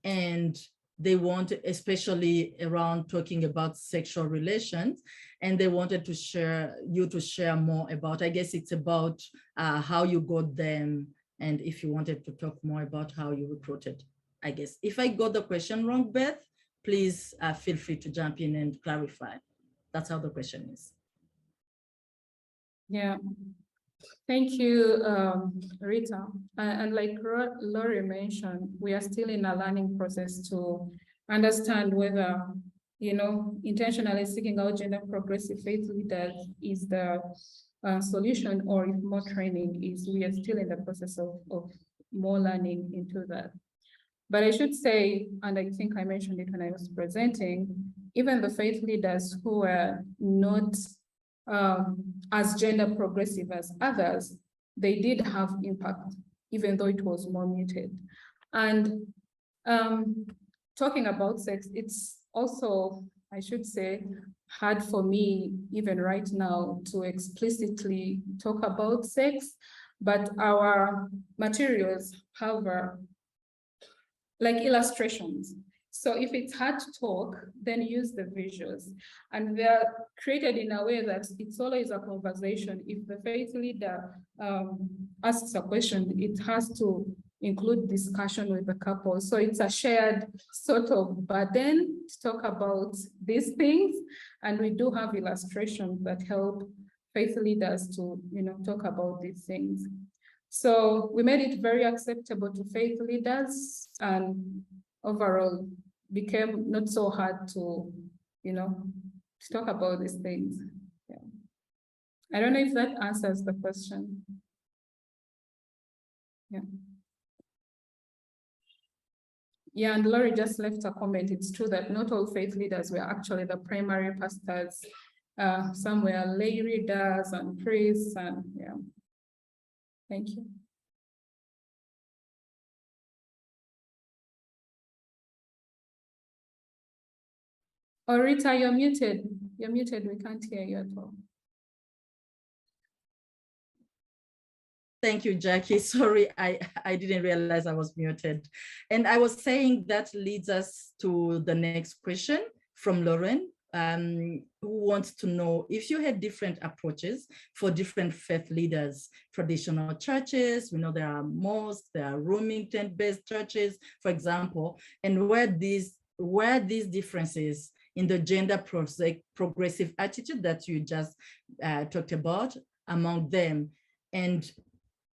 And they want, especially around talking about sexual relations, and they wanted to share more about, I guess it's about how you got them, and if you wanted to talk more about how you recruited, I guess. If I got the question wrong, Beth, please feel free to jump in and clarify. That's how the question is. Yeah, thank you, Rita. And like Laurie mentioned, we are still in a learning process to understand whether, intentionally seeking out gender progressive faith leaders is the solution, or if more training is. We are still in the process of more learning into that. But I should say, and I think I mentioned it when I was presenting, even the faith leaders who were not as gender progressive as others, they did have impact, even though it was more muted. And talking about sex, it's also, I should say, hard for me, even right now, to explicitly talk about sex, but our materials have like illustrations. So if it's hard to talk, then use the visuals. And they're created in a way that it's always a conversation. If the faith leader asks a question, it has to include discussion with the couple. So it's a shared sort of burden to talk about these things. And we do have illustrations that help faith leaders to, talk about these things. So we made it very acceptable to faith leaders, and overall became not so hard to, to talk about these things. Yeah. I don't know if that answers the question. Yeah. Yeah, and Laurie just left a comment. It's true that not all faith leaders were actually the primary pastors. Some were lay readers and priests, and yeah. Thank you. Oh, Rita, you're muted. You're muted. We can't hear you at all. Thank you, Jackie. Sorry, I didn't realize I was muted. And I was saying that leads us to the next question from Lauren, who wants to know if you had different approaches for different faith leaders, traditional churches, we know there are mosques, there are rooming tent-based churches, for example, and where these differences in the gender progressive attitude that you just talked about among them, and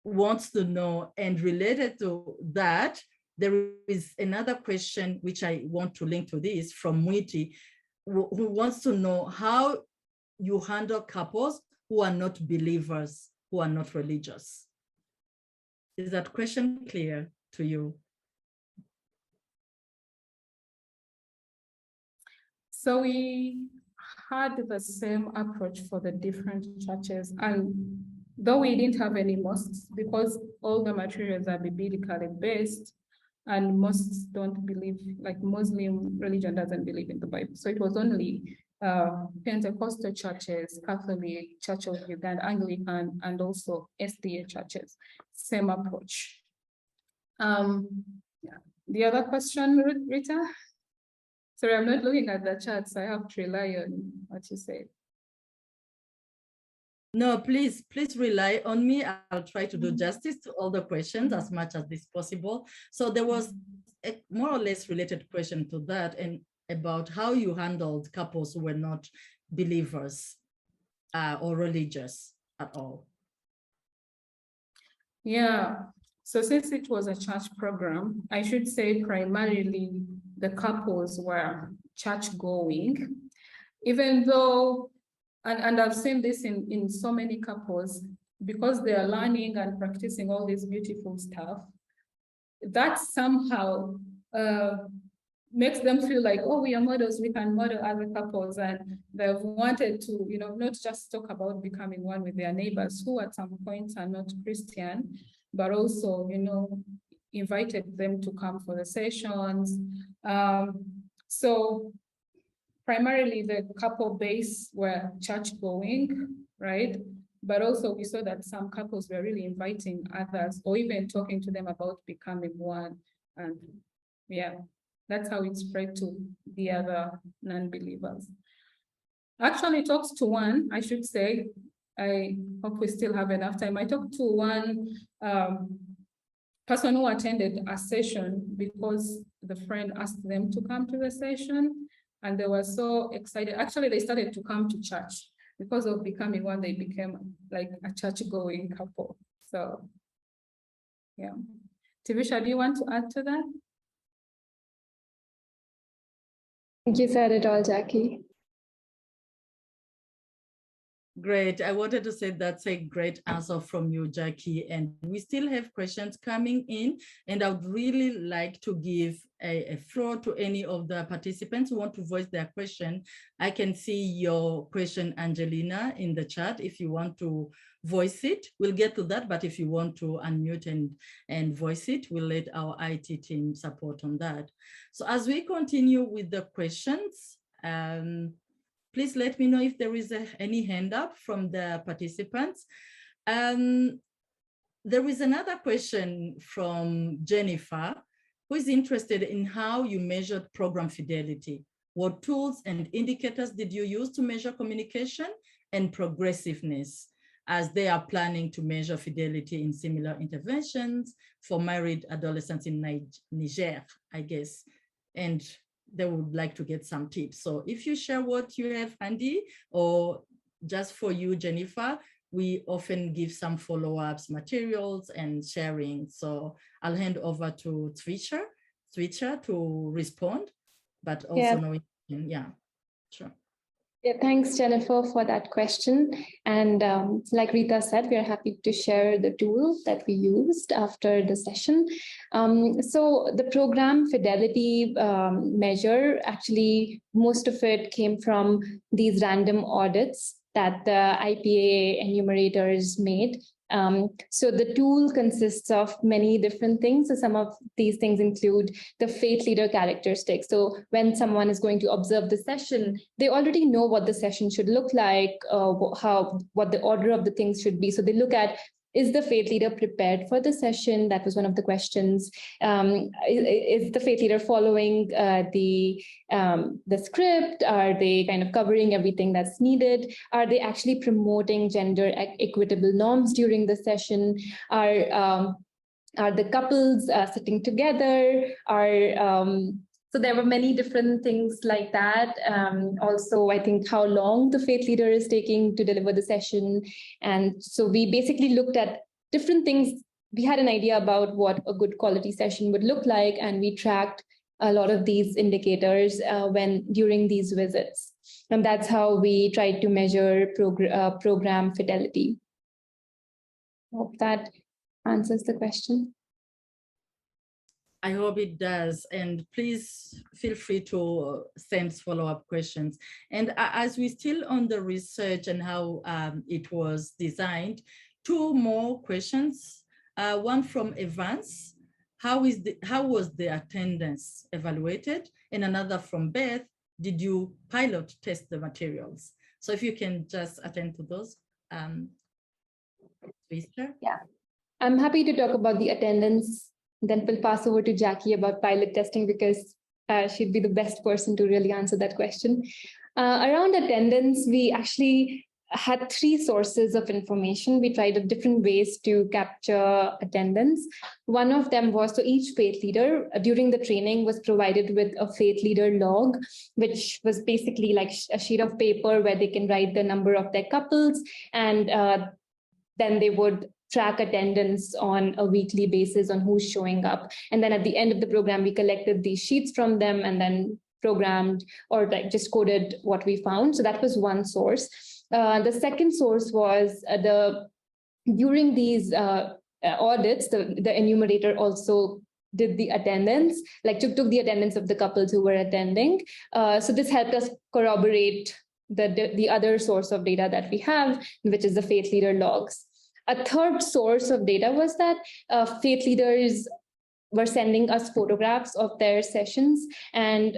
wants to know, and related to that, there is another question which I want to link to this from Mwiti, who wants to know how you handle couples who are not believers, who are not religious. Is that question clear to you? So we had the same approach for the different churches, and though we didn't have any mosques, because all the materials are biblically based, and mosques don't believe, like Muslim religion doesn't believe in the Bible. So it was only Pentecostal churches, Catholic, Church of Uganda, Anglican, and also SDA churches. Same approach. Yeah. The other question, Rita? Sorry, I'm not looking at the charts. I have to rely on what you say. No, please rely on me. I'll try to do justice to all the questions as much as is possible. So there was a more or less related question to that, and about how you handled couples who were not believers or religious at all. Yeah, so since it was a church program, I should say primarily the couples were church going, even though, and I've seen this in so many couples, because they are learning and practicing all this beautiful stuff, that somehow makes them feel like, oh, we are models, we can model other couples, and they've wanted to, not just talk about becoming one with their neighbors who at some point are not Christian, but also, invited them to come for the sessions. So primarily the couple base were church going, right? But also we saw that some couples were really inviting others or even talking to them about becoming one. And yeah, that's how it spread to the other non-believers. Actually talked to one, I should say, I hope we still have enough time. I talked to one person who attended a session because the friend asked them to come to the session, and they were so excited. Actually, they started to come to church because of becoming one. They became like a church-going couple. So, yeah. Tvisha, do you want to add to that? I think you said it all, Jackie. Great. I wanted to say that's a great answer from you, Jackie. And we still have questions coming in. And I would really like to give a floor to any of the participants who want to voice their question. I can see your question, Angelina, in the chat. If you want to voice it, we'll get to that. But if you want to unmute and voice it, we'll let our IT team support on that. So as we continue with the questions, please let me know if there is any hand up from the participants. There is another question from Jennifer, who is interested in how you measured program fidelity. What tools and indicators did you use to measure communication and progressiveness, as they are planning to measure fidelity in similar interventions for married adolescents in Niger, I guess. And they would like to get some tips. So if you share what you have handy, or just for you, Jennifer, we often give some follow-ups, materials, and sharing. So I'll hand over to Tvisha to respond, but also knowing, yeah, sure. Yeah, thanks, Jennifer, for that question. And like Rita said, we are happy to share the tool that we used after the session. So the program fidelity measure, actually, most of it came from these random audits that the IPA enumerators made. So the tool consists of many different things. So some of these things include the faith leader characteristics. So when someone is going to observe the session, they already know what the session should look like, what the order of the things should be. So they look at, is the faith leader prepared for the session? That was one of the questions. Is the faith leader following the script? Are they kind of covering everything that's needed? Are they actually promoting gender equitable norms during the session? Are the couples sitting together? So there were many different things like that. Also, I think how long the faith leader is taking to deliver the session. And so we basically looked at different things. We had an idea about what a good quality session would look like, and we tracked a lot of these indicators during these visits. And that's how we tried to measure program fidelity. Hope that answers the question. I hope it does. And please feel free to send follow-up questions. And as we're still on the research and how it was designed, two more questions. One from Evans, how was the attendance evaluated? And another from Beth, did you pilot test the materials? So if you can just attend to those. Yeah, I'm happy to talk about the attendance. Then we'll pass over to Jackie about pilot testing, because she'd be the best person to really answer that question. Around attendance, we actually had three sources of information. We tried different ways to capture attendance. One of them was, so each faith leader during the training was provided with a faith leader log, which was basically like a sheet of paper where they can write the number of their couples, and then they would track attendance on a weekly basis on who's showing up. And then at the end of the program, we collected these sheets from them and then programmed or like just coded what we found. So that was one source. The second source was during these audits, the enumerator also did the attendance, like took the attendance of the couples who were attending. So this helped us corroborate the other source of data that we have, which is the faith leader logs. A third source of data was that faith leaders were sending us photographs of their sessions, and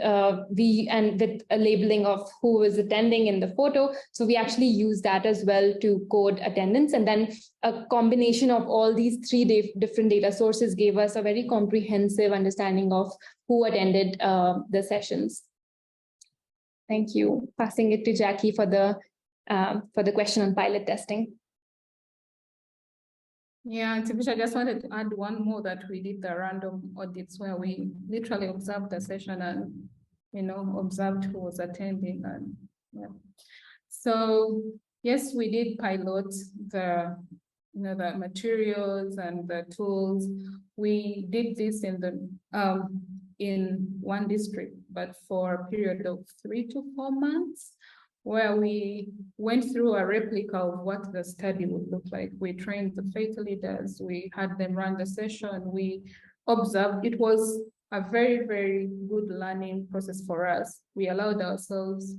with a labeling of who was attending in the photo. So we actually used that as well to code attendance. And then a combination of all these three different data sources gave us a very comprehensive understanding of who attended the sessions. Thank you. Passing it to Jackie for the question on pilot testing. Yeah, Tvisha, I just wanted to add one more, that we did the random audits where we literally observed the session and, observed who was attending. And yeah. So yes, we did pilot the materials and the tools. We did this in one district, but for a period of 3 to 4 months. where we went through a replica of what the study would look like. We trained the faith leaders, we had them run the session, we observed. It was a very, very good learning process for us. We allowed ourselves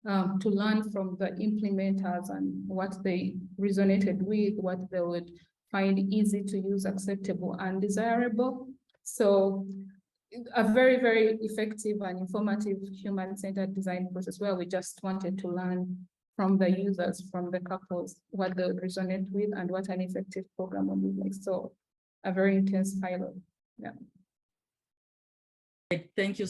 to learn from the implementers and what they resonated with, what they would find easy to use, acceptable, and desirable. So a very, very effective and informative human-centered design process where we just wanted to learn from the users, from the couples, what they would resonate with and what an effective program would look like. So a very intense pilot. Yeah. Thank you.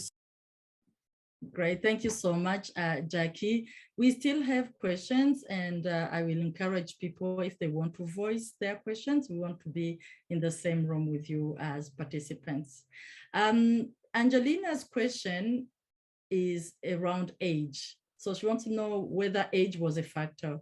Great. Thank you so much, Jackie. We still have questions, and I will encourage people if they want to voice their questions. We want to be in the same room with you as participants. Angelina's question is around age. So she wants to know whether age was a factor.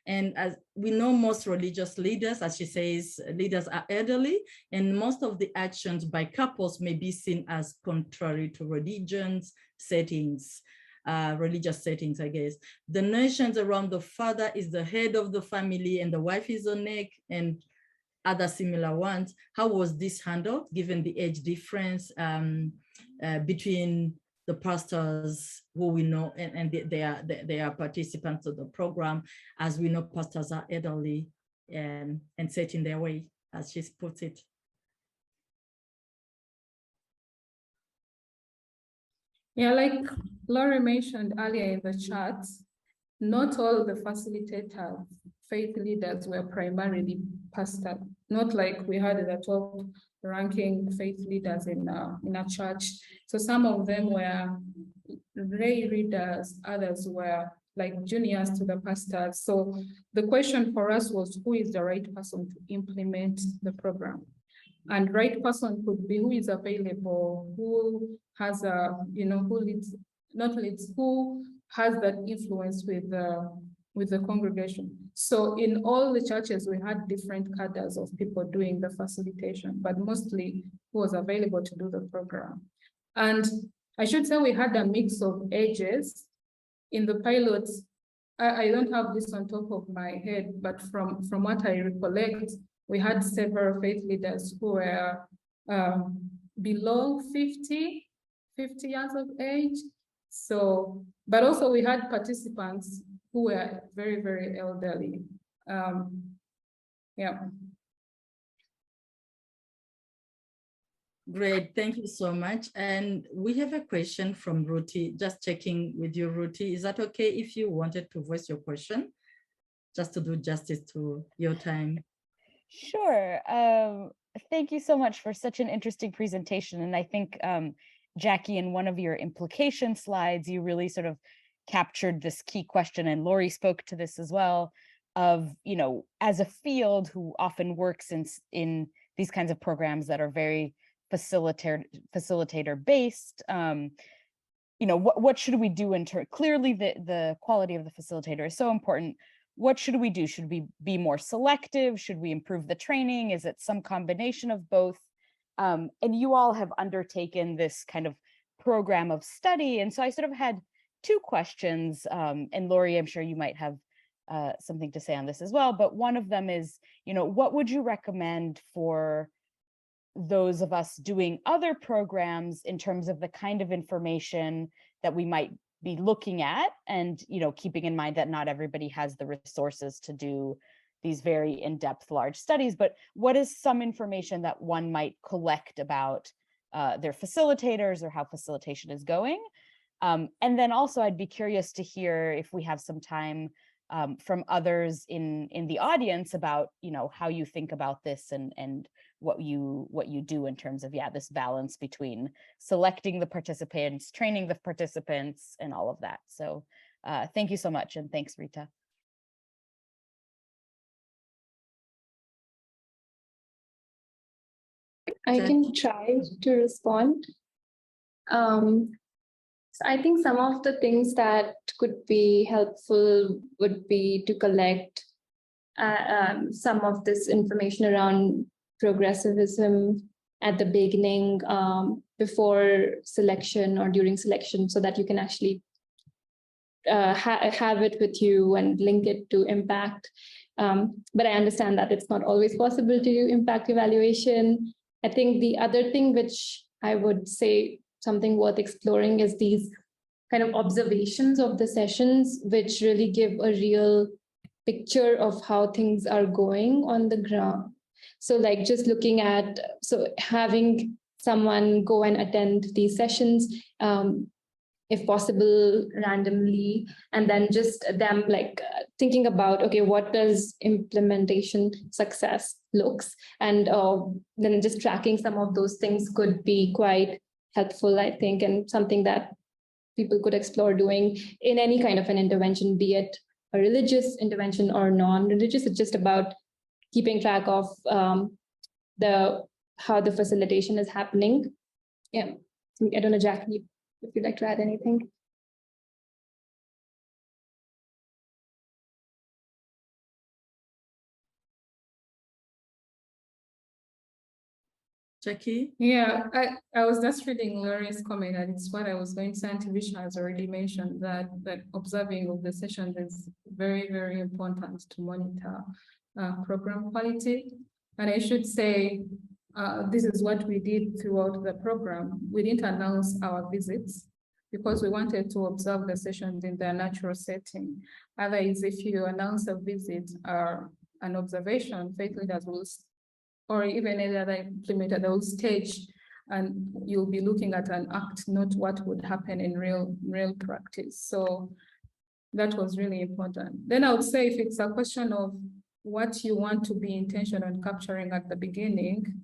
And as we know, most religious leaders, as she says, leaders are elderly, and most of the actions by couples may be seen as contrary to religious settings, I guess. The notions around the father is the head of the family and the wife is the neck, and other similar ones. How was this handled, given the age difference between the pastors who we know, and they are participants of the program? As we know, pastors are elderly and set in their way, as she puts it. Yeah, like Laurie mentioned earlier in the chat, not all the facilitators, faith leaders were primarily pastors. Not like we had the top ranking faith leaders in a church. So some of them were lay readers, others were like juniors to the pastors. So the question for us was, who is the right person to implement the program? And right person could be who is available, who has a, who leads, not leads, who has that influence with the congregation. So in all the churches, we had different cadres of people doing the facilitation, but mostly who was available to do the program. And I should say we had a mix of ages in the pilots. I don't have this on top of my head, but from what I recollect, we had several faith leaders who were below 50 years of age. So, but also we had participants who were very, very elderly. Yeah. Great, thank you so much. And we have a question from Ruti, just checking with you, Ruti. Is that okay if you wanted to voice your question, just to do justice to your time? Sure. Thank you so much for such an interesting presentation. And I think, Jackie, in one of your implication slides, you really sort of captured this key question, and Laurie spoke to this as well, of, as a field who often works in these kinds of programs that are very facilitator based, what should we do clearly the quality of the facilitator is so important. What should we do? Should we be more selective? Should we improve the training? Is it some combination of both? And you all have undertaken this kind of program of study. And so I sort of had two questions, and Laurie, I'm sure you might have something to say on this as well, but one of them is, what would you recommend for those of us doing other programs in terms of the kind of information that we might be looking at, and keeping in mind that not everybody has the resources to do these very in-depth large studies, but what is some information that one might collect about their facilitators or how facilitation is going? And then also I'd be curious to hear, if we have some time, from others in the audience about how you think about this and what you do in terms of this balance between selecting the participants, training the participants, and all of that. So thank you so much, and thanks, Rita. I can try to respond. So I think some of the things that could be helpful would be to collect some of this information around progressivism at the beginning, before selection or during selection, so that you can actually have it with you and link it to impact. But I understand that it's not always possible to do impact evaluation. I think the other thing which I would say something worth exploring is these kind of observations of the sessions, which really give a real picture of how things are going on the ground. So like just looking at, so having someone go and attend these sessions, if possible, randomly, and then just them like thinking about, okay, what does implementation success looks? And then just tracking some of those things could be quite helpful, I think, and something that people could explore doing in any kind of an intervention, be it a religious intervention or non-religious. It's just about keeping track of how the facilitation is happening. Yeah, I don't know, Jackie, if you'd like to add anything. Jackie? Yeah, I was just reading Laurie's comment, and it's what I was going to say. Tvisha has already mentioned that observing of the sessions is very, very important to monitor program quality. And I should say, this is what we did throughout the program. We didn't announce our visits because we wanted to observe the sessions in their natural setting. Otherwise, if you announce a visit or an observation, faith leaders will, or even any other implementer, they will stage, and you'll be looking at an act, not what would happen in real practice. So that was really important. Then I would say, if it's a question of what you want to be intentional on capturing at the beginning,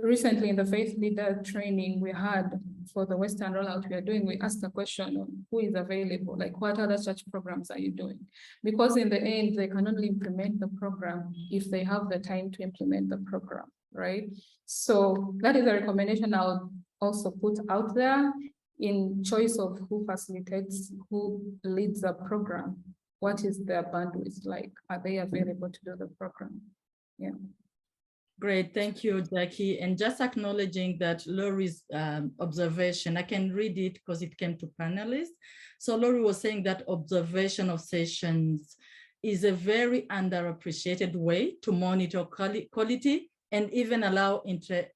recently in the faith leader training we had for the Western rollout we are doing, we asked a question on who is available, like what other church programs are you doing? Because in the end, they can only implement the program if they have the time to implement the program, right? So that is a recommendation I'll also put out there in choice of who facilitates, who leads the program. What is their bandwidth like? Are they available to do the program? Yeah. Great, thank you, Jackie. And just acknowledging that Laurie's observation, I can read it because it came to panelists. So Laurie was saying that observation of sessions is a very underappreciated way to monitor quality and even allow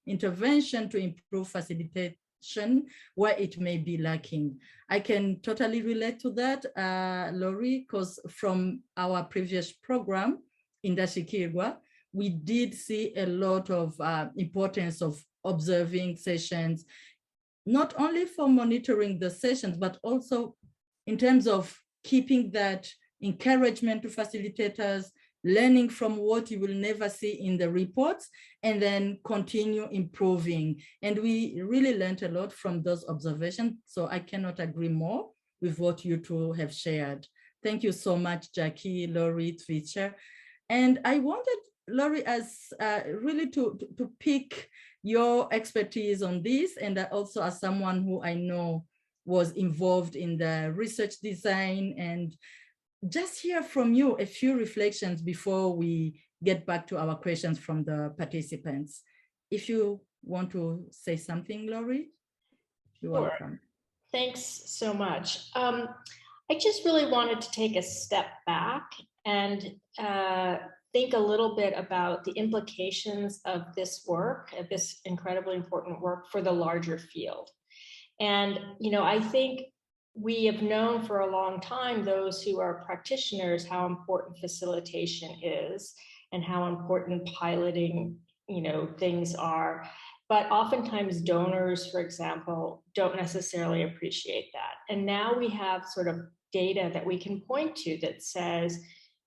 intervention to improve facilitation where it may be lacking. I can totally relate to that, Laurie, because from our previous program in Dashikirwa, we did see a lot of importance of observing sessions, not only for monitoring the sessions, but also in terms of keeping that encouragement to facilitators, learning from what you will never see in the reports, and then continue improving. And we really learned a lot from those observations. So I cannot agree more with what you two have shared. Thank you so much, Jackie, Laurie, Tvisha. And I wanted Laurie, as really to pick your expertise on this, and also as someone who I know was involved in the research design, and just hear from you a few reflections before we get back to our questions from the participants. If you want to say something, Laurie, you're welcome. Thanks so much. I just really wanted to take a step back and think a little bit about the implications of this work, of this incredibly important work for the larger field. And, you know, I think we have known for a long time, those who are practitioners, how important facilitation is and how important piloting, you know, things are. But oftentimes donors, for example, don't necessarily appreciate that. And now we have sort of data that we can point to that says,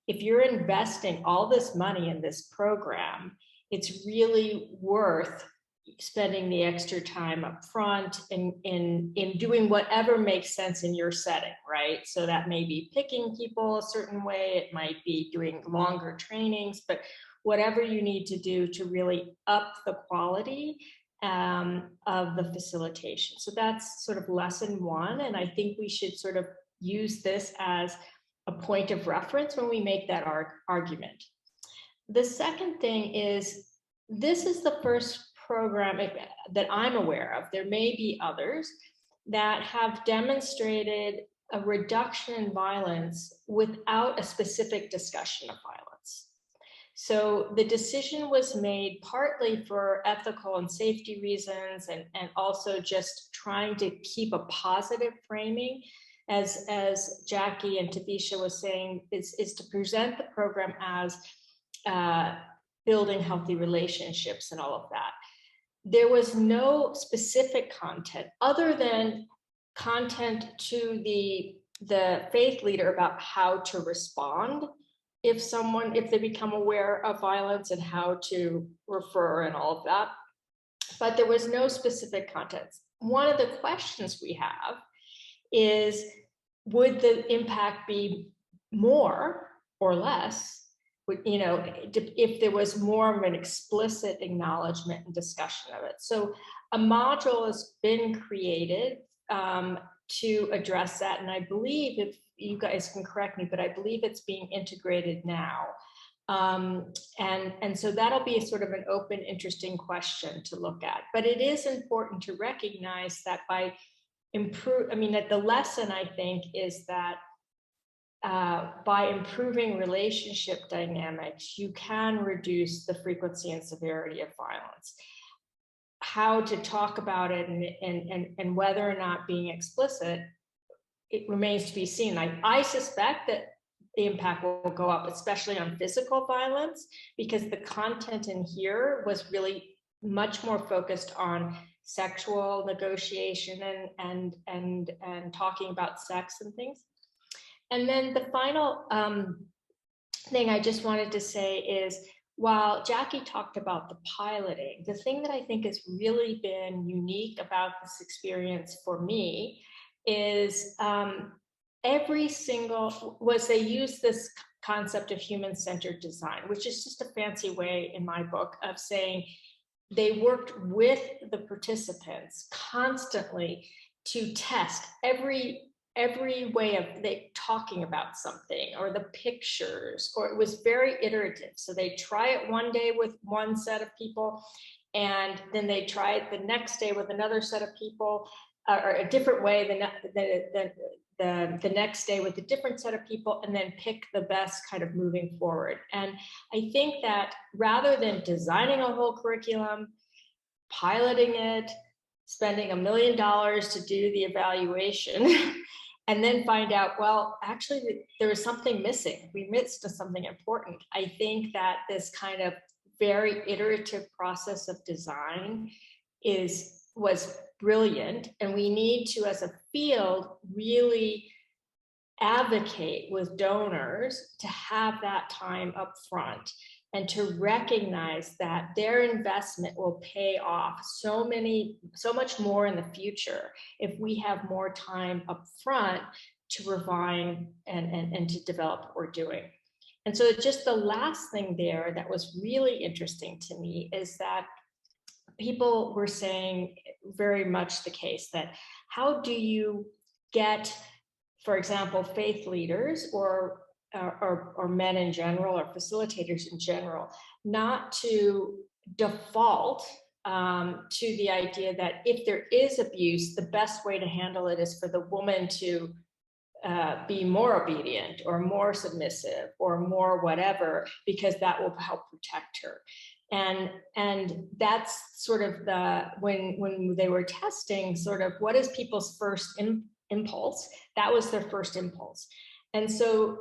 if you're investing all this money in this program, it's really worth spending the extra time up front in doing whatever makes sense in your setting, right? So that may be picking people a certain way, it might be doing longer trainings, but whatever you need to do to really up the quality of the facilitation. So that's sort of lesson one. And I think we should sort of use this as a point of reference when we make that argument. The second thing is, this is the first program that I'm aware of, there may be others, that have demonstrated a reduction in violence without a specific discussion of violence. So the decision was made partly for ethical and safety reasons, and also just trying to keep a positive framing, as Jackie and Tvisha was saying, is to present the program as building healthy relationships and all of that. There was no specific content other than content to the faith leader about how to respond if they become aware of violence, and how to refer and all of that. But there was no specific content. One of the questions we have is, would the impact be more or less, you know, if there was more of an explicit acknowledgement and discussion of it? So a module has been created to address that. And I believe, if you guys can correct me, but I believe it's being integrated now. And so that'll be a sort of an open, interesting question to look at. But it is important to recognize that by that the lesson, I think, is that by improving relationship dynamics, you can reduce the frequency and severity of violence. How to talk about it and whether or not being explicit, it remains to be seen. I suspect that the impact will go up, especially on physical violence, because the content in here was really much more focused on sexual negotiation and talking about sex and things. And then the final thing I just wanted to say is, while Jackie talked about the piloting, the thing that I think has really been unique about this experience for me is they use this concept of human-centered design, which is just a fancy way in my book of saying they worked with the participants constantly to test every way of they talking about something, or the pictures, or it was very iterative. So they try it one day with one set of people, and then they try it the next day with another set of people, or a different way the next day with a different set of people, and then pick the best kind of moving forward. And I think that rather than designing a whole curriculum, piloting it, spending $1 million to do the evaluation, and then find out, well, actually there was something missing. We missed something important. I think that this kind of very iterative process of design was brilliant. And we need to, as a field, really advocate with donors to have that time up front, and to recognize that their investment will pay off so much more in the future if we have more time up front to refine and to develop what we're doing. And so just the last thing there that was really interesting to me is that people were saying, very much the case, that how do you get, for example, faith leaders or men in general, or facilitators in general, not to default to the idea that if there is abuse, the best way to handle it is for the woman to be more obedient or more submissive or more whatever, because that will help protect her. And that's sort of when they were testing sort of what is people's first impulse, that was their first impulse. And so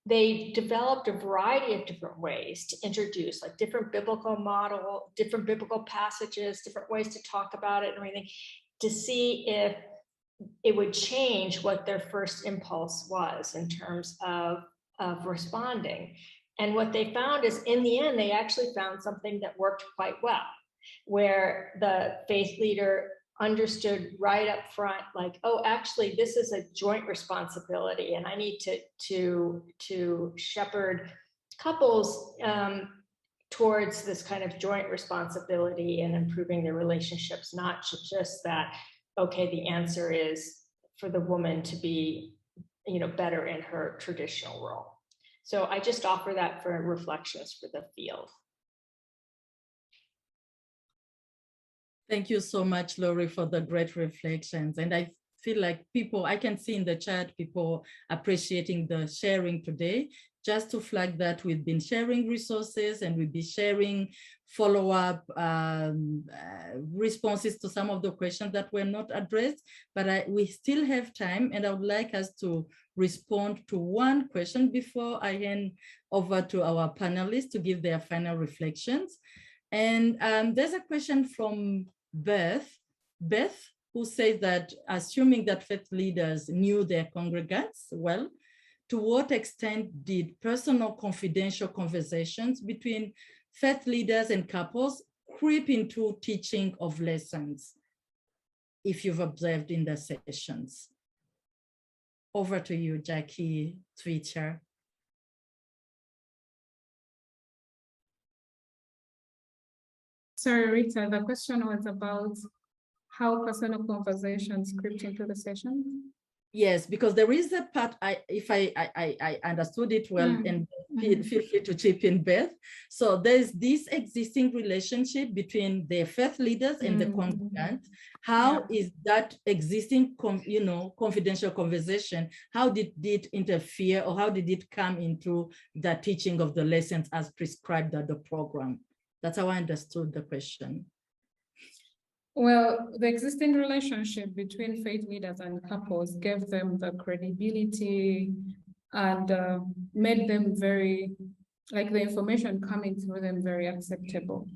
they developed a variety of different ways to introduce, like different biblical model, different biblical passages, different ways to talk about it and everything, to see if it would change what their first impulse was in terms of responding. And what they found is, in the end, they actually found something that worked quite well, where the faith leader understood right up front, like, oh, actually, this is a joint responsibility, and I need to shepherd couples towards this kind of joint responsibility and improving their relationships, not just that, okay, the answer is for the woman to be, better in her traditional role. So I just offer that for reflections for the field. Thank you so much, Lori, for the great reflections. And I feel like people, I can see in the chat, people appreciating the sharing today. Just to flag that we've been sharing resources and we'll be sharing follow-up responses to some of the questions that were not addressed, but we still have time, and I would like us to respond to one question before I hand over to our panelists to give their final reflections. And there's a question from Beth, who says that assuming that faith leaders knew their congregants well, to what extent did personal confidential conversations between faith leaders and couples creep into teaching of lessons, if you've observed in the sessions? Over to you, Jackie, Tvisha. Sorry, Rita, the question was about how personal conversations crept into the session. Yes, because there is a part, if I understood it well, and feel free to chip in, Beth. So there's this existing relationship between the faith leaders and the congregants. How is that existing, confidential conversation, how did it interfere, or how did it come into the teaching of the lessons as prescribed at the program? That's how I understood the question. Well, the existing relationship between faith leaders and couples gave them the credibility and made them very, like the information coming through them, very acceptable.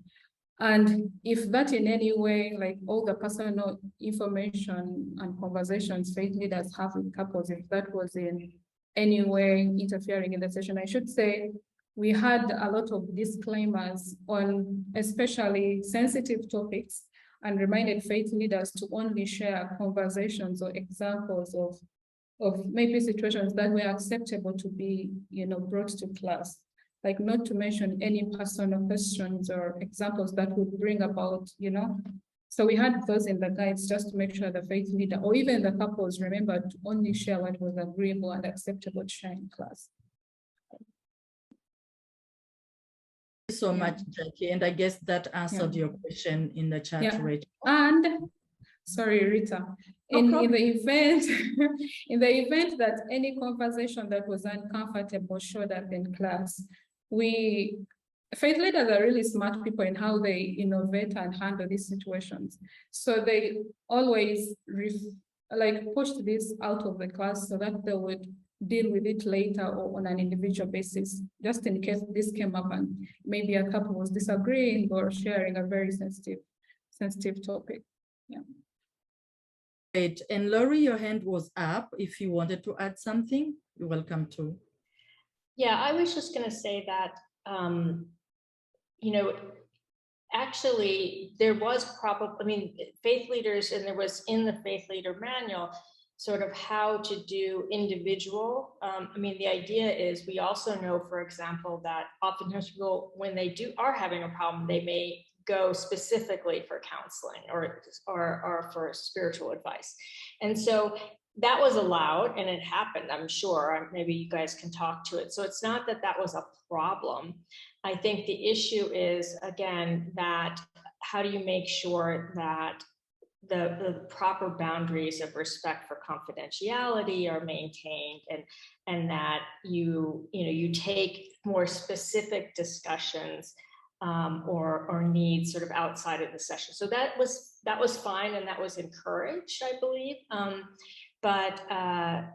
And if that in any way, like all the personal information and conversations faith leaders have with couples, if that was in any way interfering in the session, I should say, we had a lot of disclaimers on especially sensitive topics, and reminded faith leaders to only share conversations or examples of maybe situations that were acceptable to be, brought to class, like not to mention any personal questions or examples that would bring about, So we had those in the guides just to make sure the faith leader or even the couples remembered to only share what was agreeable and acceptable to share in class. So much, Jackie, and I guess that answered your question in the chat, Rachel. And sorry, Rita, in the event in the event that any conversation that was uncomfortable showed up in class, faith leaders are really smart people in how they innovate and handle these situations. So they always pushed this out of the class so that they would deal with it later or on an individual basis, just in case this came up and maybe a couple was disagreeing or sharing a very sensitive topic. Yeah. Great. And Laurie, your hand was up. If you wanted to add something, you're welcome to. Yeah, I was just going to say that, actually there was probably, faith leaders, and there was in the faith leader manual, sort of how to do individual. The idea is we also know, for example, that oftentimes people, when they are having a problem, they may go specifically for counseling or for spiritual advice. And so that was allowed and it happened, I'm sure. Maybe you guys can talk to it. So it's not that that was a problem. I think the issue is, again, that how do you make sure that the proper boundaries of respect for confidentiality are maintained, and that you take more specific discussions or needs sort of outside of the session. So that was fine, and that was encouraged, I believe. But I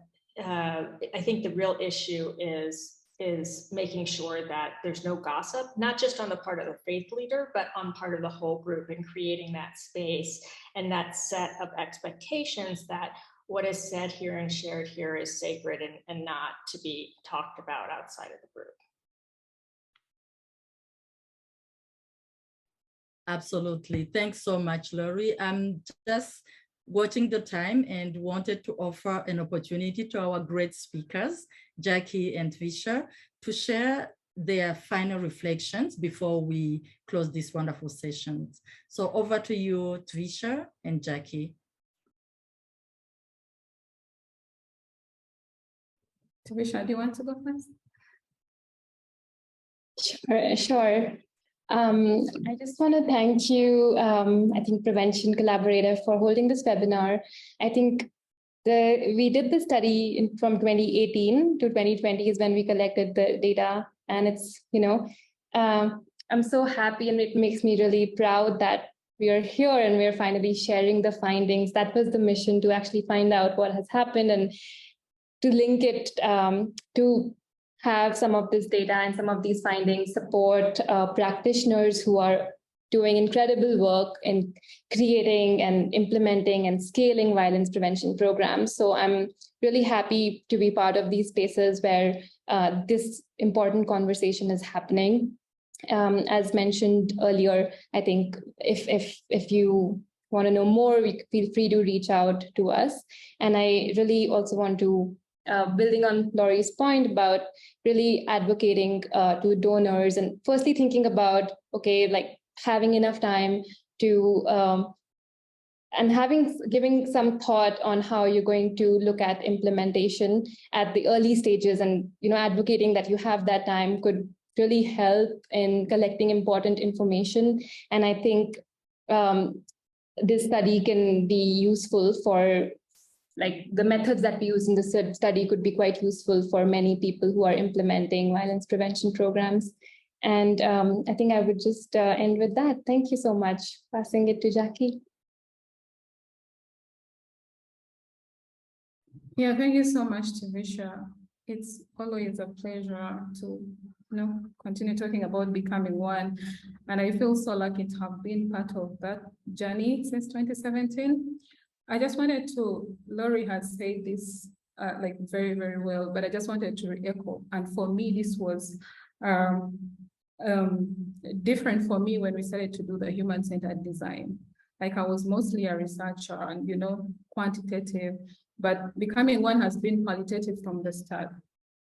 think the real issue is making sure that there's no gossip, not just on the part of the faith leader, but on part of the whole group, and creating that space and that set of expectations that what is said here and shared here is sacred and not to be talked about outside of the group. Absolutely. Thanks so much, Laurie. I'm just watching the time and wanted to offer an opportunity to our great speakers, Jackie and Tvisha, to share their final reflections before we close this wonderful session. So over to you, Tvisha and Jackie. Tvisha, do you want to go first? Sure. I just want to thank you, I think Prevention Collaborative, for holding this webinar. I think we did the study from 2018 to 2020 is when we collected the data. And it's, I'm so happy, and it makes me really proud that we are here and we're finally sharing the findings. That was the mission, to actually find out what has happened and to link it, to have some of this data and some of these findings support practitioners who are doing incredible work in creating and implementing and scaling violence prevention programs. So I'm really happy to be part of these spaces where this important conversation is happening. As mentioned earlier, I think if you want to know more, feel free to reach out to us. And I really also want to, building on Laurie's point about really advocating to donors, and firstly thinking about, okay, like having enough time to and giving some thought on how you're going to look at implementation at the early stages, and advocating that you have that time could really help in collecting important information. And I think this study can be useful for, like, the methods that we use in the study could be quite useful for many people who are implementing violence prevention programs. And I think I would just end with that. Thank you so much. Passing it to Jackie. Yeah, thank you so much, Tvisha. It's always a pleasure to continue talking about becoming one. And I feel so lucky to have been part of that journey since 2017. I just wanted to, Laurie has said this like very, very well, but I just wanted to echo. And for me, this was different for me when we started to do the human-centered design. Like, I was mostly a researcher and, quantitative, but becoming one has been qualitative from the start.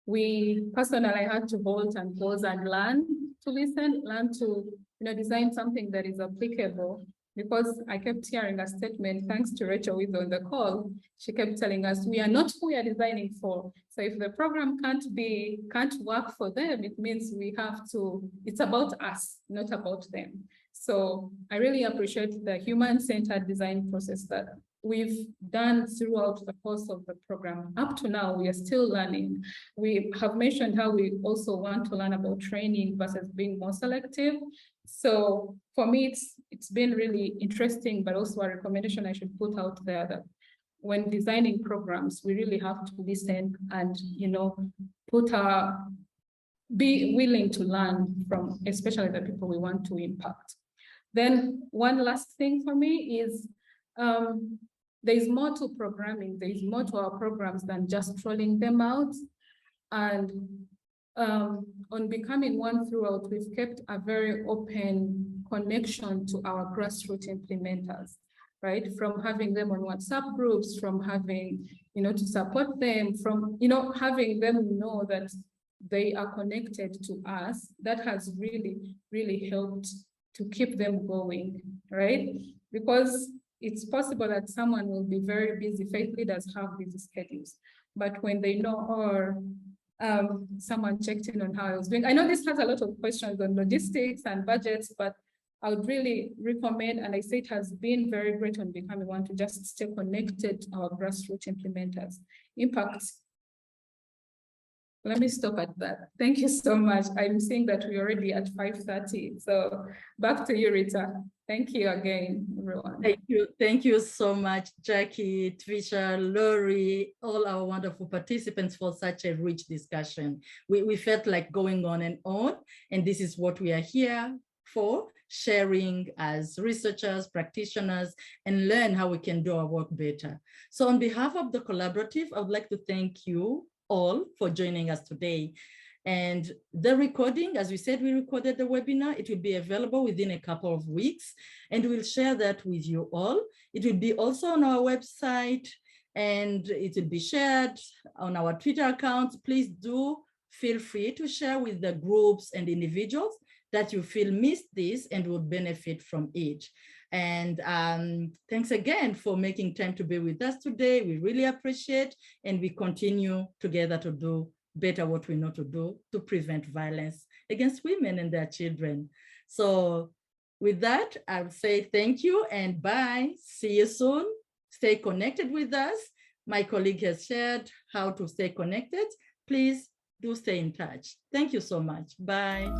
We personally had to halt and pause and learn to listen, learn to design something that is applicable, because I kept hearing a statement, thanks to Rachel with on the call. She kept telling us, we are not who we are designing for. So if the program can't work for them, it means we have to, it's about us, not about them. So I really appreciate the human-centered design process that we've done throughout the course of the program. Up to now, we are still learning. We have mentioned how we also want to learn about training versus being more selective. So for me, it's been really interesting, but also a recommendation I should put out there that when designing programs, we really have to listen and, be willing to learn from, especially the people we want to impact. Then one last thing for me is, there's more to programming. There's more to our programs than just rolling them out. And on becoming one throughout, we've kept a very open connection to our grassroots implementers, right? From having them on WhatsApp groups, from having, to support them, from, having them know that they are connected to us. That has really, really helped to keep them going, right? Because it's possible that someone will be very busy. Faith leaders have busy schedules, but when they know, or someone checked in on how I was doing. I know this has a lot of questions on logistics and budgets, but I would really recommend, and I say it has been very great on becoming one, to just stay connected to our grassroots implementers. Impact. Let me stop at that. Thank you so much. I'm seeing that we're already at 5:30. So back to you, Rita. Thank you again, everyone. Thank you so much, Jackie, Tvisha, Laurie, all our wonderful participants for such a rich discussion. We felt like going on, and this is what we are here for, sharing as researchers, practitioners, and learn how we can do our work better. So on behalf of the collaborative, I would like to thank you all for joining us today. And the recording, as we said, we recorded the webinar. It will be available within a couple of weeks, and we'll share that with you all. It will be also on our website, and it will be shared on our Twitter accounts. Please do feel free to share with the groups and individuals that you feel missed this and would benefit from it. And thanks again for making time to be with us today. We really appreciate, and we continue together to do better what we know to do to prevent violence against women and their children. So with that, I would say thank you and bye. See you soon. Stay connected with us. My colleague has shared how to stay connected. Please do stay in touch. Thank you so much. Bye.